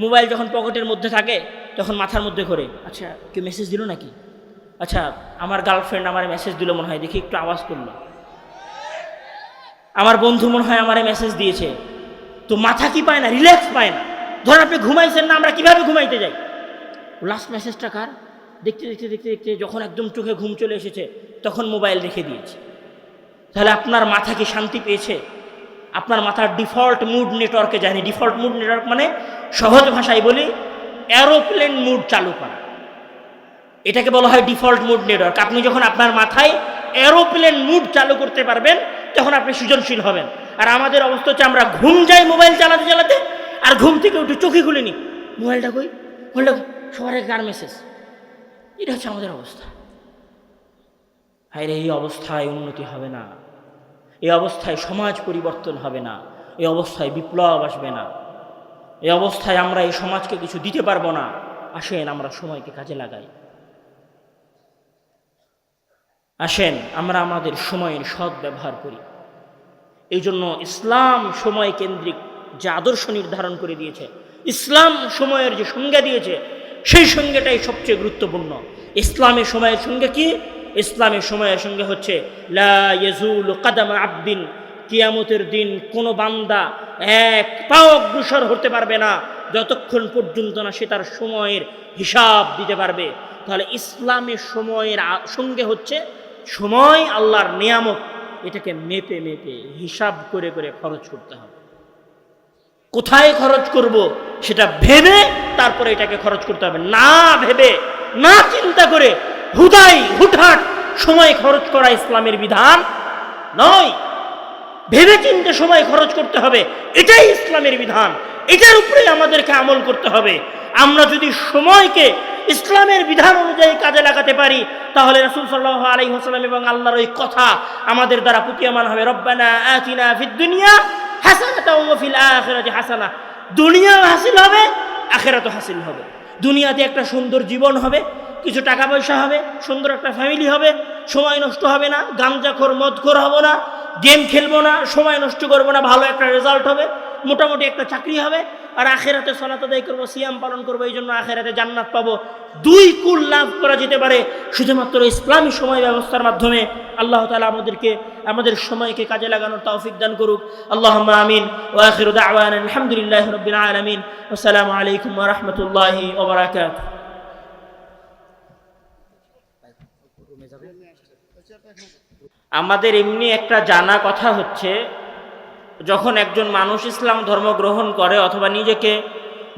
মোবাইল যখন পকেটের মধ্যে থাকে তখন মাথার মধ্যে করে, আচ্ছা কেউ মেসেজ দিল নাকি, আচ্ছা আমার গার্লফ্রেন্ড আমার মেসেজ দিল মনে হয়, দেখি একটু আওয়াজ করলো, আমার বন্ধু মনে হয় আমারে মেসেজ দিয়েছে। তো মাথা কি পায় না, রিল্যাক্স পায় না। ধরেন আপনি ঘুমাইছেন না, আমরা কিভাবে ঘুমাইতে যাই, লাস্ট মেসেজটা কার, দেখতে দেখতে দেখতে দেখতে যখন একদম চোখে ঘুম চলে এসেছে তখন মোবাইল রেখে দিয়েছে। তাহলে আপনার মাথা কি শান্তি পেয়েছে? আপনার মাথার ডিফল্ট মুড নেটওয়ার্কে যায়নি। ডিফল্ট মুড নেটওয়ার্ক মানে সহজ ভাষায় বলি এরোপ্লেন মুড চালু করা, এটাকে বলা হয় ডিফল্ট মুড নেটওয়ার্ক। আপনি যখন আপনার মাথায় এরোপ্লেন মুড চালু করতে পারবেন তখন আপনি সৃজনশীল হবেন। আর আমাদের অবস্থা হচ্ছে আমরা ঘুম যাই মোবাইল চালাতে চালাতে, আর ঘুম থেকে উঠে চোখে খুলিনি, মোবাইলটা কই, মোবাইলটা সবার কার মেসেজ, এটা হচ্ছে আমাদের অবস্থা। হায়রে, এই অবস্থায় উন্নতি হবে না, এই অবস্থায় সমাজ পরিবর্তন হবে না, এই অবস্থায় বিপ্লব আসবে না, এই অবস্থায় আমরা এই সমাজকে কিছু দিতে পারবো না। আসেন আমরা সময়কে কাজে লাগাই, আসেন আমরা আমাদের সময়ের সৎ ব্যবহার করি। এই জন্য ইসলাম সময় কেন্দ্রিক যে আদর্শ নির্ধারণ করে দিয়েছে, ইসলাম সময়ের যে সংজ্ঞা দিয়েছে, সেই সংজ্ঞাটাই সবচেয়ে গুরুত্বপূর্ণ। ইসলামের সময়ের সংজ্ঞা কি? ইসলামের সময়ের সঙ্গে হচ্ছে লা ইয়াজুলু কাদাম আবদিন, কিয়ামতের দিন কোনো বান্দা এক পাও অগ্রসর হতে পারবে না যতক্ষণ পর্যন্ত না সে তার সময়ের হিসাব দিতে পারবে। তাহলে ইসলামের সময়ের সঙ্গে হচ্ছে সময় আল্লাহর নিয়ামত, এটাকে মেপে মেপে হিসাব করে করে খরচ করতে হবে। কোথায় খরচ করব সেটা ভেবে তারপরে এটাকে খরচ করতে হবে, না ভেবে না চিন্তা করে হুটহাট সময় খরচ করা ইসলামের বিধান নয়। ভেবে চিন্তে সময় খরচ করতে হবে, এটাই ইসলামের বিধান, এটার উপরে আমাদেরকে আমল করতে হবে। আমরা যদি সময়কে ইসলামের বিধান অনুযায়ী কাজে লাগাতে পারি, তাহলে রাসূল সাল্লাল্লাহু আলাইহি ওয়াসাল্লাম এবং আল্লাহর ওই কথা আমাদের দ্বারা প্রতীয়মান হবে। রব্বানা আতিনা ফিদ দুনিয়া হাসানাতাও ওয়া ফিল আখিরাতি হাসানা। দুনিয়াও হাসিল হবে, আখিরাতও হাসিল হবে। দুনিয়াতে একটা সুন্দর জীবন হবে, কিছু টাকা পয়সা হবে, সুন্দর একটা ফ্যামিলি হবে, সময় নষ্ট হবে না, গাঞ্জাখোর মদখোর হব না, গেম খেলবো না, সময় নষ্ট করবো না, ভালো একটা রেজাল্ট হবে, মোটামুটি একটা চাকরি হবে। আর আখেরাতে সালাত আদায় করবো, সিয়াম পালন করবো, এই জন্য আখেরাতে জান্নাত পাবো। দুই কুল লাভ করা যেতে পারে শুধুমাত্র ইসলামী সময় ব্যবস্থার মাধ্যমে। আল্লাহ তাআলা আমাদেরকে আমাদের সময়কে কাজে লাগানোর তৌফিক দান করুক। আল্লাহুম্মা আমিন। ওয়া আখিরু দাওয়ানা আলহামদুলিল্লাহি রাব্বিল আলামিন। আসসালামু আলাইকুম ওয়া রাহমাতুল্লাহি ওয়া বারাকাতুহু। আমাদের এমনি একটা জানা কথা হচ্ছে, যখন একজন মানুষ ইসলাম ধর্ম গ্রহণ করে অথবা নিজেকে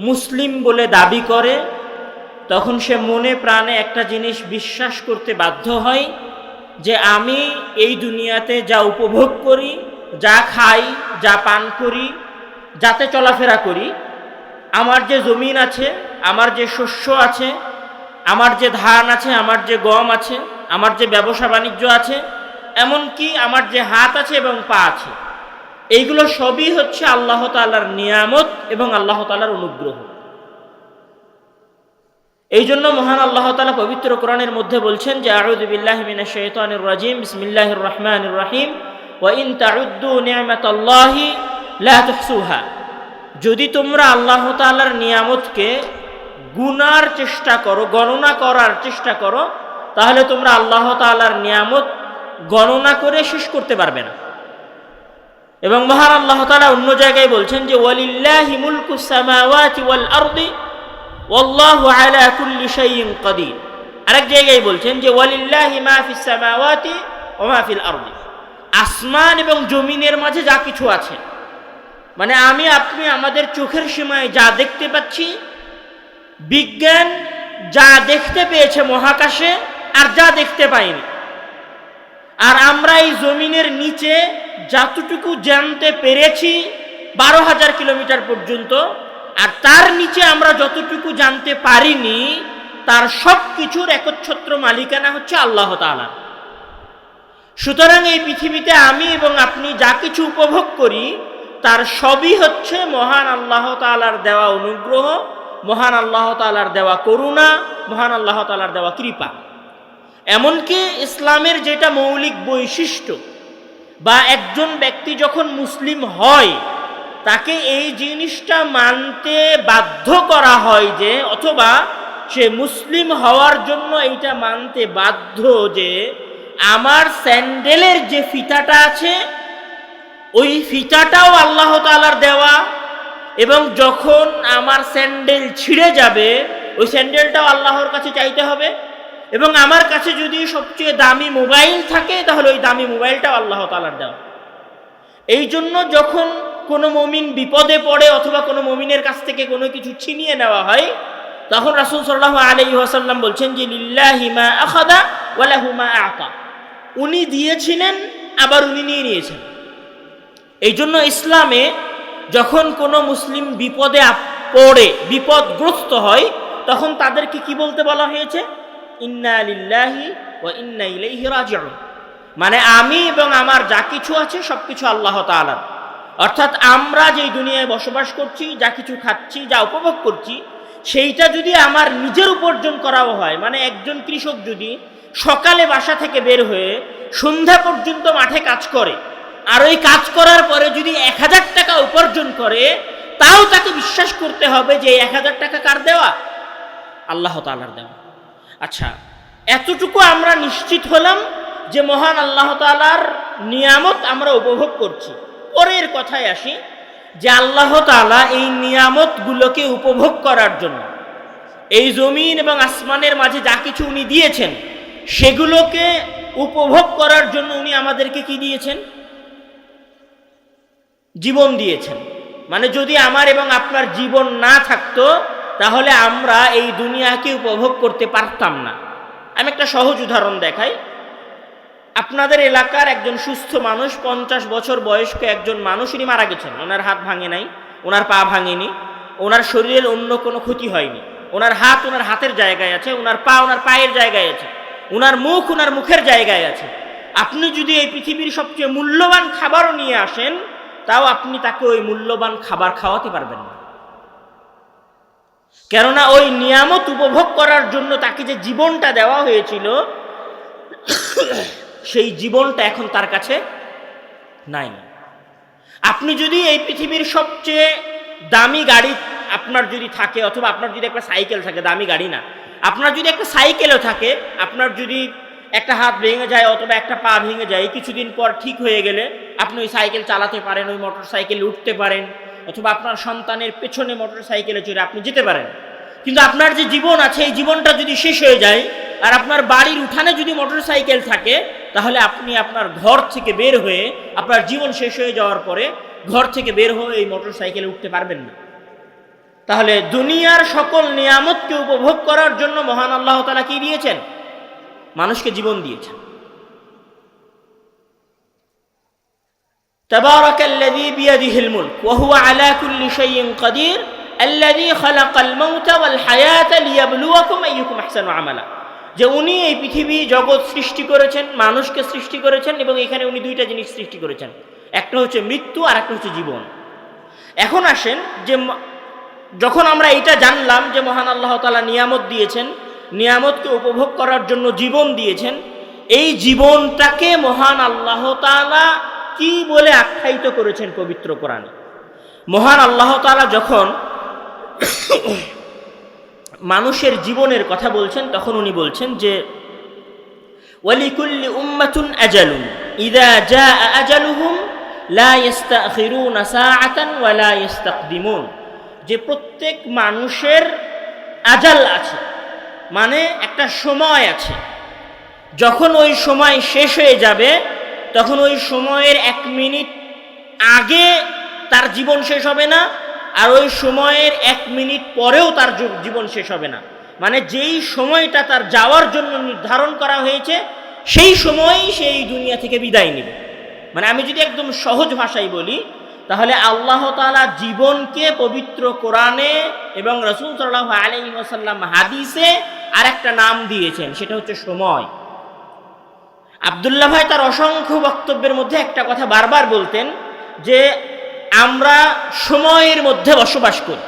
মুসলিম বলে দাবি করে, তখন সে মনে প্রাণে একটা জিনিস বিশ্বাস করতে বাধ্য হয় যে আমি এই দুনিয়াতে যা উপভোগ করি, যা খাই, যা পান করি, যাতে চলাফেরা করি, আমার যে জমিন আছে, আমার যে শস্য আছে, আমার যে ধান আছে, আমার যে গম আছে, আমার যে ব্যবসা বাণিজ্য আছে, এমনকি আমার যে হাত আছে এবং পা আছে, এইগুলো সবই হচ্ছে আল্লাহ তাআলার নিয়ামত এবং আল্লাহ তাআলার অনুগ্রহ। এই জন্য মহান আল্লাহ তাআলা পবিত্র কোরআনের মধ্যে বলছেন যে আউযু বিল্লাহি মিনাশ শাইতানির রাজিম, বিসমিল্লাহির রহমানির রহিম, ওয়া ইন তাউদ্দু নি'মাতাল্লাহি লা তুহসুহা। যদি তোমরা আল্লাহ তাআলার নিয়ামতকে গুনার চেষ্টা করো, গণনা করার চেষ্টা করো, তাহলে তোমরা আল্লাহ তাআলার নিয়ামত গণনা করে শেষ করতে পারবে না। এবং মহান আল্লাহ তাআলা অন্য জায়গায় বলছেন যে ওয়ালিল্লাহি মুলকুস সামাওয়াতি ওয়াল আরদি ওয়াল্লাহু আলা কুল্লি শাইইন কাদির। আরেক জায়গায় বলছেন যে ওয়ালিল্লাহি মা ফিস সামাওয়াতি ওয়া মা ফিল আরদি। আসমান এবং জমিনের মাঝে যা কিছু আছে, মানে আমি আপনি আমাদের চোখের সীমায় যা দেখতে পাচ্ছি, বিজ্ঞান যা দেখতে পেয়েছে মহাকাশে আর যা দেখতে পাইনি, আর আমরা এই জমিনের নিচে যতটুকু জানতে পেরেছি 12,000 কিলোমিটার পর্যন্ত, আর তার নিচে আমরা যতটুকু জানতে পারিনি, তার সব কিছুর একচ্ছত্র মালিকানা হচ্ছে আল্লাহ তাআলা। সুতরাং এই পৃথিবীতে আমি এবং আপনি যা কিছু উপভোগ করি, তার সবই হচ্ছে মহান আল্লাহ তাআলার দেওয়া অনুগ্রহ, মহান আল্লাহ তাআলার দেওয়া করুণা, মহান আল্লাহ তাআলার দেওয়া কৃপা। এমনকি ইসলামের যেটা মৌলিক বৈশিষ্ট্য, বা একজন ব্যক্তি যখন মুসলিম হয় তাকে এই জিনিসটা মানতে বাধ্য করা হয় যে, অথবা সে মুসলিম হওয়ার জন্য এইটা মানতে বাধ্য যে আমার স্যান্ডেলের যে ফিতাটা আছে ওই ফিতাটাও আল্লাহ তাআলার দেওয়া, এবং যখন আমার স্যান্ডেল ছিঁড়ে যাবে ওই স্যান্ডেলটাও আল্লাহর কাছে চাইতে হবে, এবং আমার কাছে যদি সবচেয়ে দামি মোবাইল থাকে তাহলে ওই দামি মোবাইলটাও আল্লাহ তাআলার দেওয়া। এই জন্য যখন কোনো মুমিন বিপদে পড়ে অথবা কোনো মুমিনের কাছ থেকে কোনো কিছু ছিনিয়ে নেওয়া হয়, তখন রাসূল সাল্লাল্লাহু আলাইহি ওয়াসাল্লাম বলছেন যে লিল্লাহি মা আখাযা ওয়া লাহু মা আতা। উনি দিয়েছিলেন, আবার উনি নিয়ে নিয়েছেন। এই জন্য ইসলামে যখন কোনো মুসলিম বিপদে পড়ে, বিপদগ্রস্ত হয়, তখন তাদেরকে কি বলতে বলা হয়েছে? ইন্না লিল্লাহি ওয়া ইন্না ইলাইহি রাজিউন। মানে আমি এবং আমার যা কিছু আছে সবকিছু আল্লাহ তাআলার। অর্থাৎ আমরা যেই দুনিয়ায় বসবাস করছি, যা কিছু খাচ্ছি, যা উপভোগ করছি, সেইটা যদি আমার নিজের উপার্জন করাও হয়, মানে একজন কৃষক যদি সকালে বাসা থেকে বের হয়ে সন্ধ্যা পর্যন্ত মাঠে কাজ করে, আর ওই কাজ করার পরে যদি 1000 টাকা উপার্জন করে, তাও তাকে বিশ্বাস করতে হবে যে 1000 টাকা কার দেওয়া? আল্লাহ তাআলার দেওয়া। আচ্ছা, এতটুকু আমরা নিশ্চিত হলাম যে মহান আল্লাহ তাআলার নিয়ামত আমরা উপভোগ করছি। পরের কথায় আসি যে আল্লাহ তাআলা এই নিয়ামতগুলোকে উপভোগ করার জন্য, এই জমিন এবং আসমানের মাঝে যা কিছু উনি দিয়েছেন, সেগুলোকে উপভোগ করার জন্য উনি আমাদেরকে কি দিয়েছেন? জীবন দিয়েছেন। মানে যদি আমার এবং আপনার জীবন না থাকতো, তাহলে আমরা এই দুনিয়াকে উপভোগ করতে পারতাম না। আমি একটা সহজ উদাহরণ দেখাই। আপনাদের এলাকার একজন সুস্থ মানুষ, 50 বছর বয়স্ক একজন মানুষ, উনি মারা গেছেন। ওনার হাত ভাঙে নাই, ওনার পা ভাঙেনি, ওনার শরীরের অন্য কোনো ক্ষতি হয়নি। ওনার হাত ওনার হাতের জায়গায় আছে, ওনার পা ওনার পায়ের জায়গায় আছে, ওনার মুখ ওনার মুখের জায়গায় আছে। আপনি যদি এই পৃথিবীর সবচেয়ে মূল্যবান খাবারও নিয়ে আসেন, তাও আপনি তাকে ওই মূল্যবান খাবার খাওয়াতে পারবেন না। কেননা ওই নিয়ামত উপভোগ করার জন্য তাকে যে জীবনটা দেওয়া হয়েছিল, সেই জীবনটা এখন তার কাছে নাই। আপনি যদি এই পৃথিবীর সবচেয়ে দামি গাড়ি আপনার যদি থাকে, অথবা আপনার যদি একটা সাইকেল থাকে, দামি গাড়ি না, আপনার যদি একটা সাইকেলও থাকে, আপনার যদি একটা হাত ভেঙে যায় অথবা একটা পা ভেঙে যায়, কিছুদিন পর ঠিক হয়ে গেলে আপনি ওই সাইকেল চালাতে পারেন, ওই মোটর সাইকেলে উঠতে পারেন, অথবা আপনার সন্তানের পেছনে মোটর সাইকেলে চড়ে আপনি যেতে পারেন। কিন্তু আপনার যে জীবন আছে, এই জীবনটা যদি শেষ হয়ে যায়, আর আপনার বাড়ির উঠানে যদি মোটর সাইকেল থাকে, তাহলে আপনি আপনার ঘর থেকে বের হয়ে, আপনার জীবন শেষ হয়ে যাওয়ার পরে ঘর থেকে বের হয়ে এই মোটর সাইকেলে উঠতে পারবেন না। তাহলে দুনিয়ার সকল নিয়ামতকে উপভোগ করার জন্য মহান আল্লাহ তাআলা কি দিয়েছেন? মানুষকে জীবন দিয়েছেন। তাবারাকাল্লাযী বিয়াদিহিল মুলক ওয়া হুয়া আলা কুল্লি শাইইন কাদির আল্লাযী খালাকাল মাউতা ওয়াল হায়াতা লিয়াবলুয়াকুম আইয়ুকুম আহসানু আমালা। যে উনি এই পৃথিবী জগৎ সৃষ্টি করেছেন, মানুষকে সৃষ্টি করেছেন, এবং এখানে উনি দুইটা জিনিস সৃষ্টি করেছেন, একটা হচ্ছে মৃত্যু আর একটা হচ্ছে জীবন। এখন আসেন যে যখন আমরা এটা জানলাম যে মহান আল্লাহ তাআলা নিয়ামত দিয়েছেন, নিয়ামতকে উপভোগ করার জন্য জীবন দিয়েছেন, এই জীবনটাকে মহান আল্লাহ তাআলা কি বলে আখ্যায়িত করেছেন পবিত্র কোরআনে? মহান আল্লাহ তাআলা যখন মানুষের জীবনের কথা বলছেন, তখন উনি বলছেন যে ওয়ালিকুল্লি উম্মাতুন আজালুন ইযা জাআ আজালুহুম লা ইস্তাখিরুনা সাআতান ওয়া লা ইস্তাকদিমুন। যে প্রত্যেক মানুষের আজাল আছে, মানে একটা সময় আছে। যখন ওই সময় শেষ হয়ে যাবে, তখন ওই সময়ের 1 মিনিট আগে তার জীবন শেষ হবে না, আর ওই সময়ের 1 মিনিট পরেও তার জীবন শেষ হবে না। মানে যেই সময়টা তার যাওয়ার জন্য নির্ধারণ করা হয়েছে, সেই সময়ই সেই দুনিয়া থেকে বিদায় নেবে। মানে আমি যদি একদম সহজ ভাষায় বলি, তাহলে আল্লাহ তাআলা জীবনকে পবিত্র কোরআনে এবং রাসূল সাল্লাল্লাহু আলাইহি ওয়াসাল্লাম হাদিসে আরেকটা নাম দিয়েছেন, সেটা হচ্ছে সময়। আব্দুল্লাহ ভাই তার অসংখ্য বক্তব্যের মধ্যে একটা কথা বারবার বলতেন যে আমরা সময়ের মধ্যে বসবাস করি।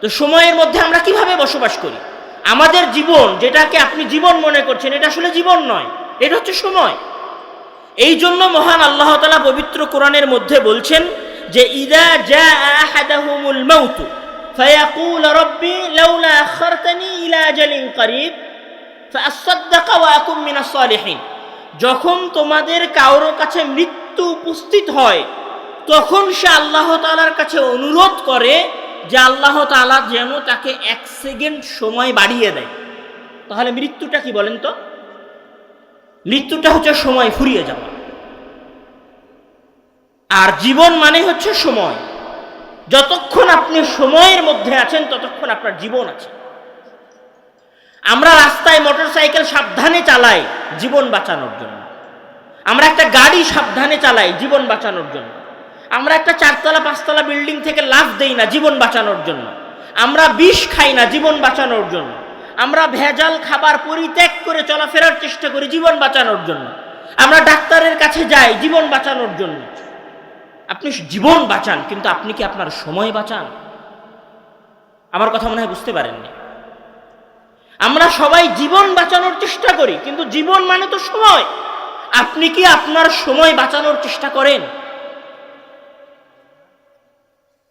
তো সময়ের মধ্যে আমরা কিভাবে বসবাস করি? আমাদের জীবন, যেটাকে আপনি জীবন মনে করছেন, এটা আসলে জীবন নয়, এটা হচ্ছে সময়। এই জন্য মহান আল্লাহ তাআলা পবিত্র কোরআনের মধ্যে বলছেন যে ইযা জাআ আহাদাহুমুল মাউত ফায়াকুল রাব্বি লাউলা আখারতানি ইলা আজালিন করিব ফাআসাদদাকা ওয়া আকুম মিনাস সালিহিন। যখন তোমাদের কারো কাছে মৃত্যু উপস্থিত হয়, তখন সে আল্লাহ তাআলার কাছে অনুরোধ করে যে আল্লাহ তাআলা যেন তাকে 1 সেকেন্ড সময় বাড়িয়ে দেয়। তাহলে মৃত্যুটা কি বলেন তো? মৃত্যুটা হচ্ছে সময় ফুরিয়ে যাওয়া। আর জীবন মানে হচ্ছে সময়। যতক্ষণ আপনি সময়ের মধ্যে আছেন, ততক্ষণ আপনার জীবন আছে। আমরা রাস্তায় মোটরসাইকেল সাবধানে চালাই জীবন বাঁচানোর জন্য, আমরা একটা গাড়ি সাবধানে চালাই জীবন বাঁচানোর জন্য, আমরা একটা 4তলা 5তলা বিল্ডিং থেকে লাফ দেই না জীবন বাঁচানোর জন্য, আমরা বিষ খাই না জীবন বাঁচানোর জন্য, আমরা ভেজাল খাবার পরিত্যাগ করে চলাফেরার চেষ্টা করি জীবন বাঁচানোর জন্য, আমরা ডাক্তারের কাছে যাই জীবন বাঁচানোর জন্য। আপনি জীবন বাঁচান, কিন্তু আপনি কি আপনার সময় বাঁচান? আমার কথা মনে হয় বুঝতে পারেননি। আমরা সবাই জীবন বাঁচানোর চেষ্টা করি, কিন্তু জীবন মানে তো সময়। আপনি কি আপনার সময় বাঁচানোর চেষ্টা করেন?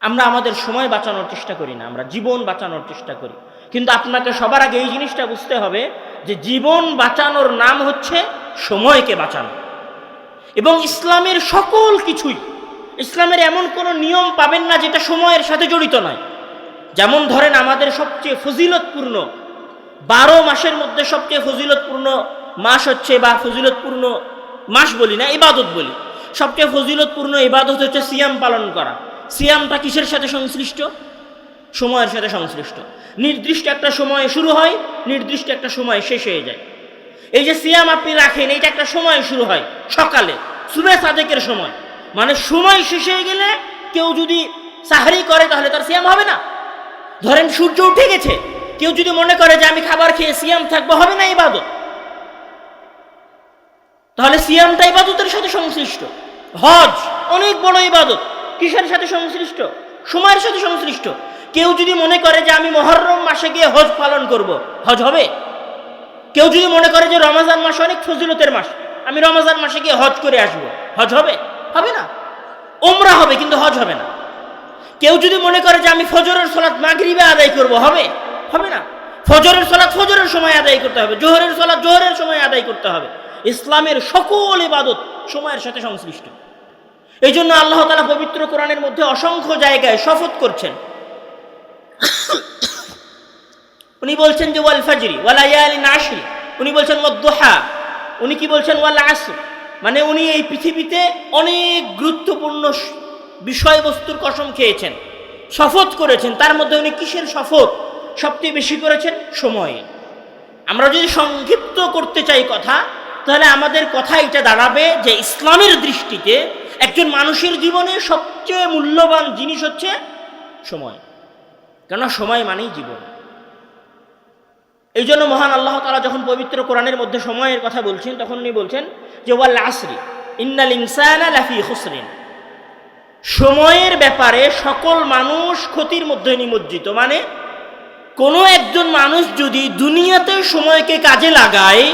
আমরা আমাদের সময় বাঁচানোর চেষ্টা করি না, আমরা জীবন বাঁচানোর চেষ্টা করি। কিন্তু আপনাকে সবার আগে এই জিনিসটা বুঝতে হবে যে জীবন বাঁচানোর নাম হচ্ছে সময়কে বাঁচানো। এবং ইসলামের সকল কিছুই, ইসলামের এমন কোনো নিয়ম পাবেন না যেটা সময়ের সাথে জড়িত নয়। যেমন ধরেন, আমাদের সবচেয়ে ফজিলতপূর্ণ 12 মাসের মধ্যে সবচেয়ে ফজিলতপূর্ণ মাস হচ্ছে, বা ফজিলতপূর্ণ মাস বলি না, ইবাদত বলি, সবচেয়ে ফজিলতপূর্ণ ইবাদত হচ্ছে সিয়াম পালন করা। সিয়ামটা কিসের সাথে সংশ্লিষ্ট? সময়ের সাথে সংশ্লিষ্ট। নির্দিষ্ট একটা সময়ে শুরু হয়, নির্দিষ্ট একটা সময় শেষ হয়ে যায়। এই যে সিয়াম আপনি রাখেন, এইটা একটা সময় শুরু হয় সকালে সুবে সাদেকের সময়, মানে সময় শেষ হয়ে গেলে কেউ যদি সাহরি করে তাহলে তার সিয়াম হবে না। ধরেন সূর্য উঠে গেছে, কেউ যদি মনে করে যে আমি খাবার খেয়ে সিয়াম থাকবো, হবে না ইবাদত। তাহলে সিয়ামটা ইবাদতের সাথে সংশ্লিষ্ট। হজ অনেক বড় ইবাদত, কিসের সাথে সংশ্লিষ্ট? সময়ের সাথে সংশ্লিষ্ট। কেউ যদি মনে করে যে আমি মুহররম মাসে গিয়ে হজ পালন করব, হজ হবে। কেউ যদি মনে করে যে রমজান মাস অনেক ফজিলতের মাস, আমি রমজান মাসে গিয়ে হজ করে আসব, হজ হবে? হবে না। উমরা হবে কিন্তু হজ হবে না। কেউ যদি মনে করে যে আমি ফজরের সালাত মাগরিবে আদায় করব, হবে? হবে না। ফজরের সালাত ফজরের সময় আদায় করতে হবে, জোহরের সালাত জোহরের সময় আদায় করতে হবে। ইসলামের সকল ইবাদত সময়ের সাথে সংশ্লিষ্ট। এই জন্য আল্লাহ তাআলা পবিত্র কোরআনের মধ্যে অসংখ্য জায়গায় শপথ করছেন। উনি বলছেন যে ওয়াল ফাজরি ওয়া লায়ালিন আশরি, উনি বলছেন ওয়াদ-দুহা, উনি কি বলছেন ওয়াল আসর। মানে উনি এই পৃথিবীতে অনেক গুরুত্বপূর্ণ বিষয়বস্তুর কসম খেয়েছেন, শপথ করেছেন। তার মধ্যে উনি কিসের শপথ সবচেয়ে বেশি করেছেন? সময়ে। আমরা যদি সংক্ষিপ্ত করতে চাই কথা, তাহলে আমাদের কথা এটা দাঁড়াবে যে ইসলামের দৃষ্টিতে একজন মানুষের জীবনে সবচেয়ে মূল্যবান জিনিস হচ্ছে সময়, কেননা সময় মানেই জীবন। এই জন্য মহান আল্লাহ তাআলা যখন পবিত্র কোরআনের মধ্যে সময়ের কথা বলছেন, তখন উনি বলছেন যে ওয়াল আসরি ইন্নাল ইনসানা লাফি খুসরিন, সময়ের ব্যাপারে সকল মানুষ ক্ষতির মধ্যে নিমজ্জিত। মানে কোনো একজন মানুষ যদি দুনিয়াতে সময়কে কাজে লাগায়,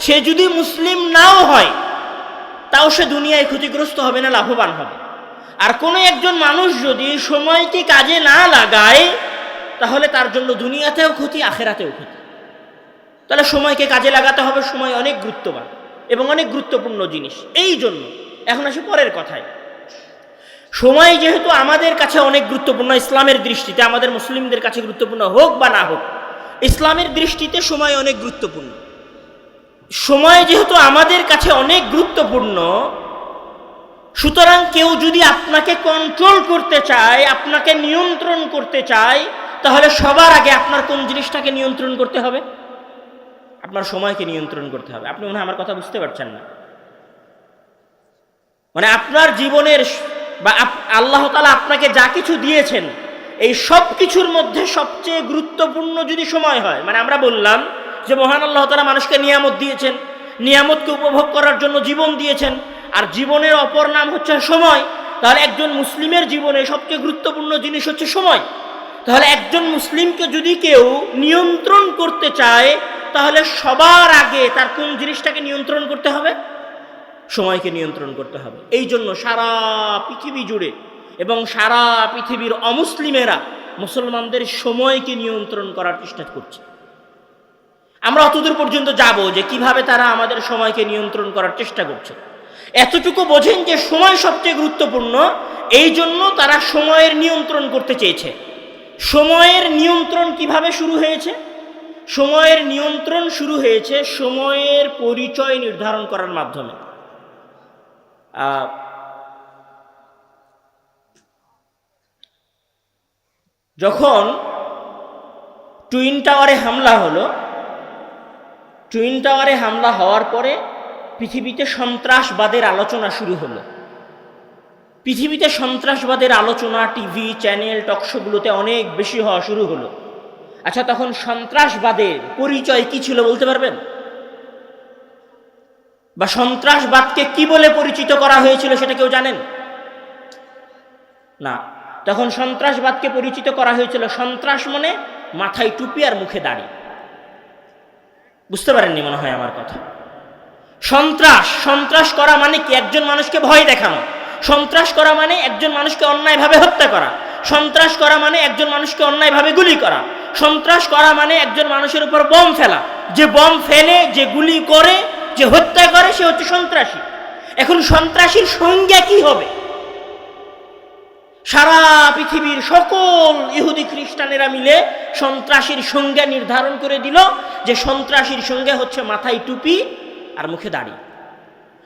সে যদি মুসলিম নাও হয় তাও সে দুনিয়ায় ক্ষতিগ্রস্ত হবে না, লাভবান হবে। আর কোনো একজন মানুষ যদি সময়কে কাজে না লাগায়, তাহলে তার জন্য দুনিয়াতেও ক্ষতি, আখেরাতেও ক্ষতি। তাহলে সময়কে কাজে লাগাতে হবে। সময় অনেক গুরুত্ববান এবং অনেক গুরুত্বপূর্ণ জিনিস। এই জন্য এখন আসি পরের কথায়। সময় যেহেতু আমাদের কাছে অনেক গুরুত্বপূর্ণ, ইসলামের দৃষ্টিতে আমাদের মুসলিমদের কাছে গুরুত্বপূর্ণ হোক বা না হোক, ইসলামের দৃষ্টিতে সময় অনেক গুরুত্বপূর্ণ। সময় যেহেতু আমাদের কাছে অনেক গুরুত্বপূর্ণ, সুতরাং কেউ যদি আপনাকে কন্ট্রোল করতে চায়, আপনাকে নিয়ন্ত্রণ করতে চায়, তাহলে সবার আগে আপনার কোন জিনিসটাকে নিয়ন্ত্রণ করতে হবে? আপনার সময়কে নিয়ন্ত্রণ করতে হবে। আপনি মনে হয় আমার কথা বুঝতে পারছেন না। মানে আপনার জীবনের বা আল্লাহ তাআলা আপনাকে যা কিছু দিয়েছেন, এই সব কিছুর মধ্যে সবচেয়ে গুরুত্বপূর্ণ যদি সময় হয়, মানে আমরা বললাম যে মহান আল্লাহ তাআলা মানুষকে নিয়ামত দিয়েছেন, নিয়ামতকে উপভোগ করার জন্য জীবন দিয়েছেন, আর জীবনের অপর নাম হচ্ছে সময়। তাহলে একজন মুসলিমের জীবনে সবচেয়ে গুরুত্বপূর্ণ জিনিস হচ্ছে সময়। তাহলে একজন মুসলিমকে যদি কেউ নিয়ন্ত্রণ করতে চায়, তাহলে সবার আগে তার কোন জিনিসটাকে নিয়ন্ত্রণ করতে হবে? সময়কে নিয়ন্ত্রণ করতে হবে। এই জন্য সারা পৃথিবী জুড়ে এবং সারা পৃথিবীর অমুসলিমেরা মুসলমানদের সময়কে নিয়ন্ত্রণ করার চেষ্টা করছে। আমরা অতদূর পর্যন্ত যাব যে কিভাবে তারা আমাদের সময়কে নিয়ন্ত্রণ করার চেষ্টা করছে। এতটুকু বোঝেন যে সময় সবচেয়ে গুরুত্বপূর্ণ, এই জন্য তারা সময়ের নিয়ন্ত্রণ করতে চেয়েছে। সময়ের নিয়ন্ত্রণ কিভাবে শুরু হয়েছে? সময়ের নিয়ন্ত্রণ শুরু হয়েছে সময়ের পরিচয় নির্ধারণ করার মাধ্যমে। যখন টুইন টাওয়ারে হামলা হলো, টুইন টাওয়ারে হামলা হওয়ার পরে পৃথিবীতে সন্ত্রাসবাদের আলোচনা শুরু হলো। পৃথিবীতে সন্ত্রাসবাদের আলোচনা টিভি চ্যানেল টকশোগুলোতে অনেক বেশি হওয়া শুরু হলো। আচ্ছা, তখন সন্ত্রাসবাদের পরিচয় কি ছিল বলতে পারবেন? বা সন্ত্রাসবাদকে কি বলে পরিচিত করা হয়েছিল সেটা কেউ জানেন? না। তখন সন্ত্রাসবাদকে পরিচিত করা হয়েছিল, সন্ত্রাস মানে মাথায় টুপি আর মুখে দাড়ি। বুঝতে পারেননি মনে হয় আমার কথা। সন্ত্রাস করা মানে কি? একজন মানুষকে ভয় দেখানো। সন্ত্রাস করা মানে একজন মানুষকে অন্যায়ভাবে হত্যা করা। সন্ত্রাস করা মানে একজন মানুষকে অন্যায়ভাবে গুলি করা। সন্ত্রাস করা মানে একজন মানুষের উপর বম ফেলা। যে বম ফেলে, যে গুলি করে, যে হত্যা করে, সে হচ্ছে সন্ত্রাসী। এখন সন্ত্রাসীর সংজ্ঞা কি হবে? সারা পৃথিবীর সকল ইহুদি খ্রিস্টানেরা মিলে সন্ত্রাসীর সংজ্ঞা নির্ধারণ করে দিল যে সন্ত্রাসীর সংজ্ঞা হচ্ছে মাথায় টুপি আর মুখে দাড়ি।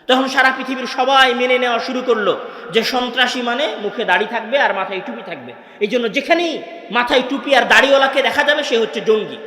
তখন সারা পৃথিবীর সবাই মেনে নেওয়া শুরু করলো যে সন্ত্রাসী মানে মুখে দাড়ি থাকবে আর মাথায় টুপি থাকবে। এই জন্য যেখানেই মাথায় টুপি আর দাড়িওয়ালাকে দেখা যাবে সে হচ্ছে জঙ্গি।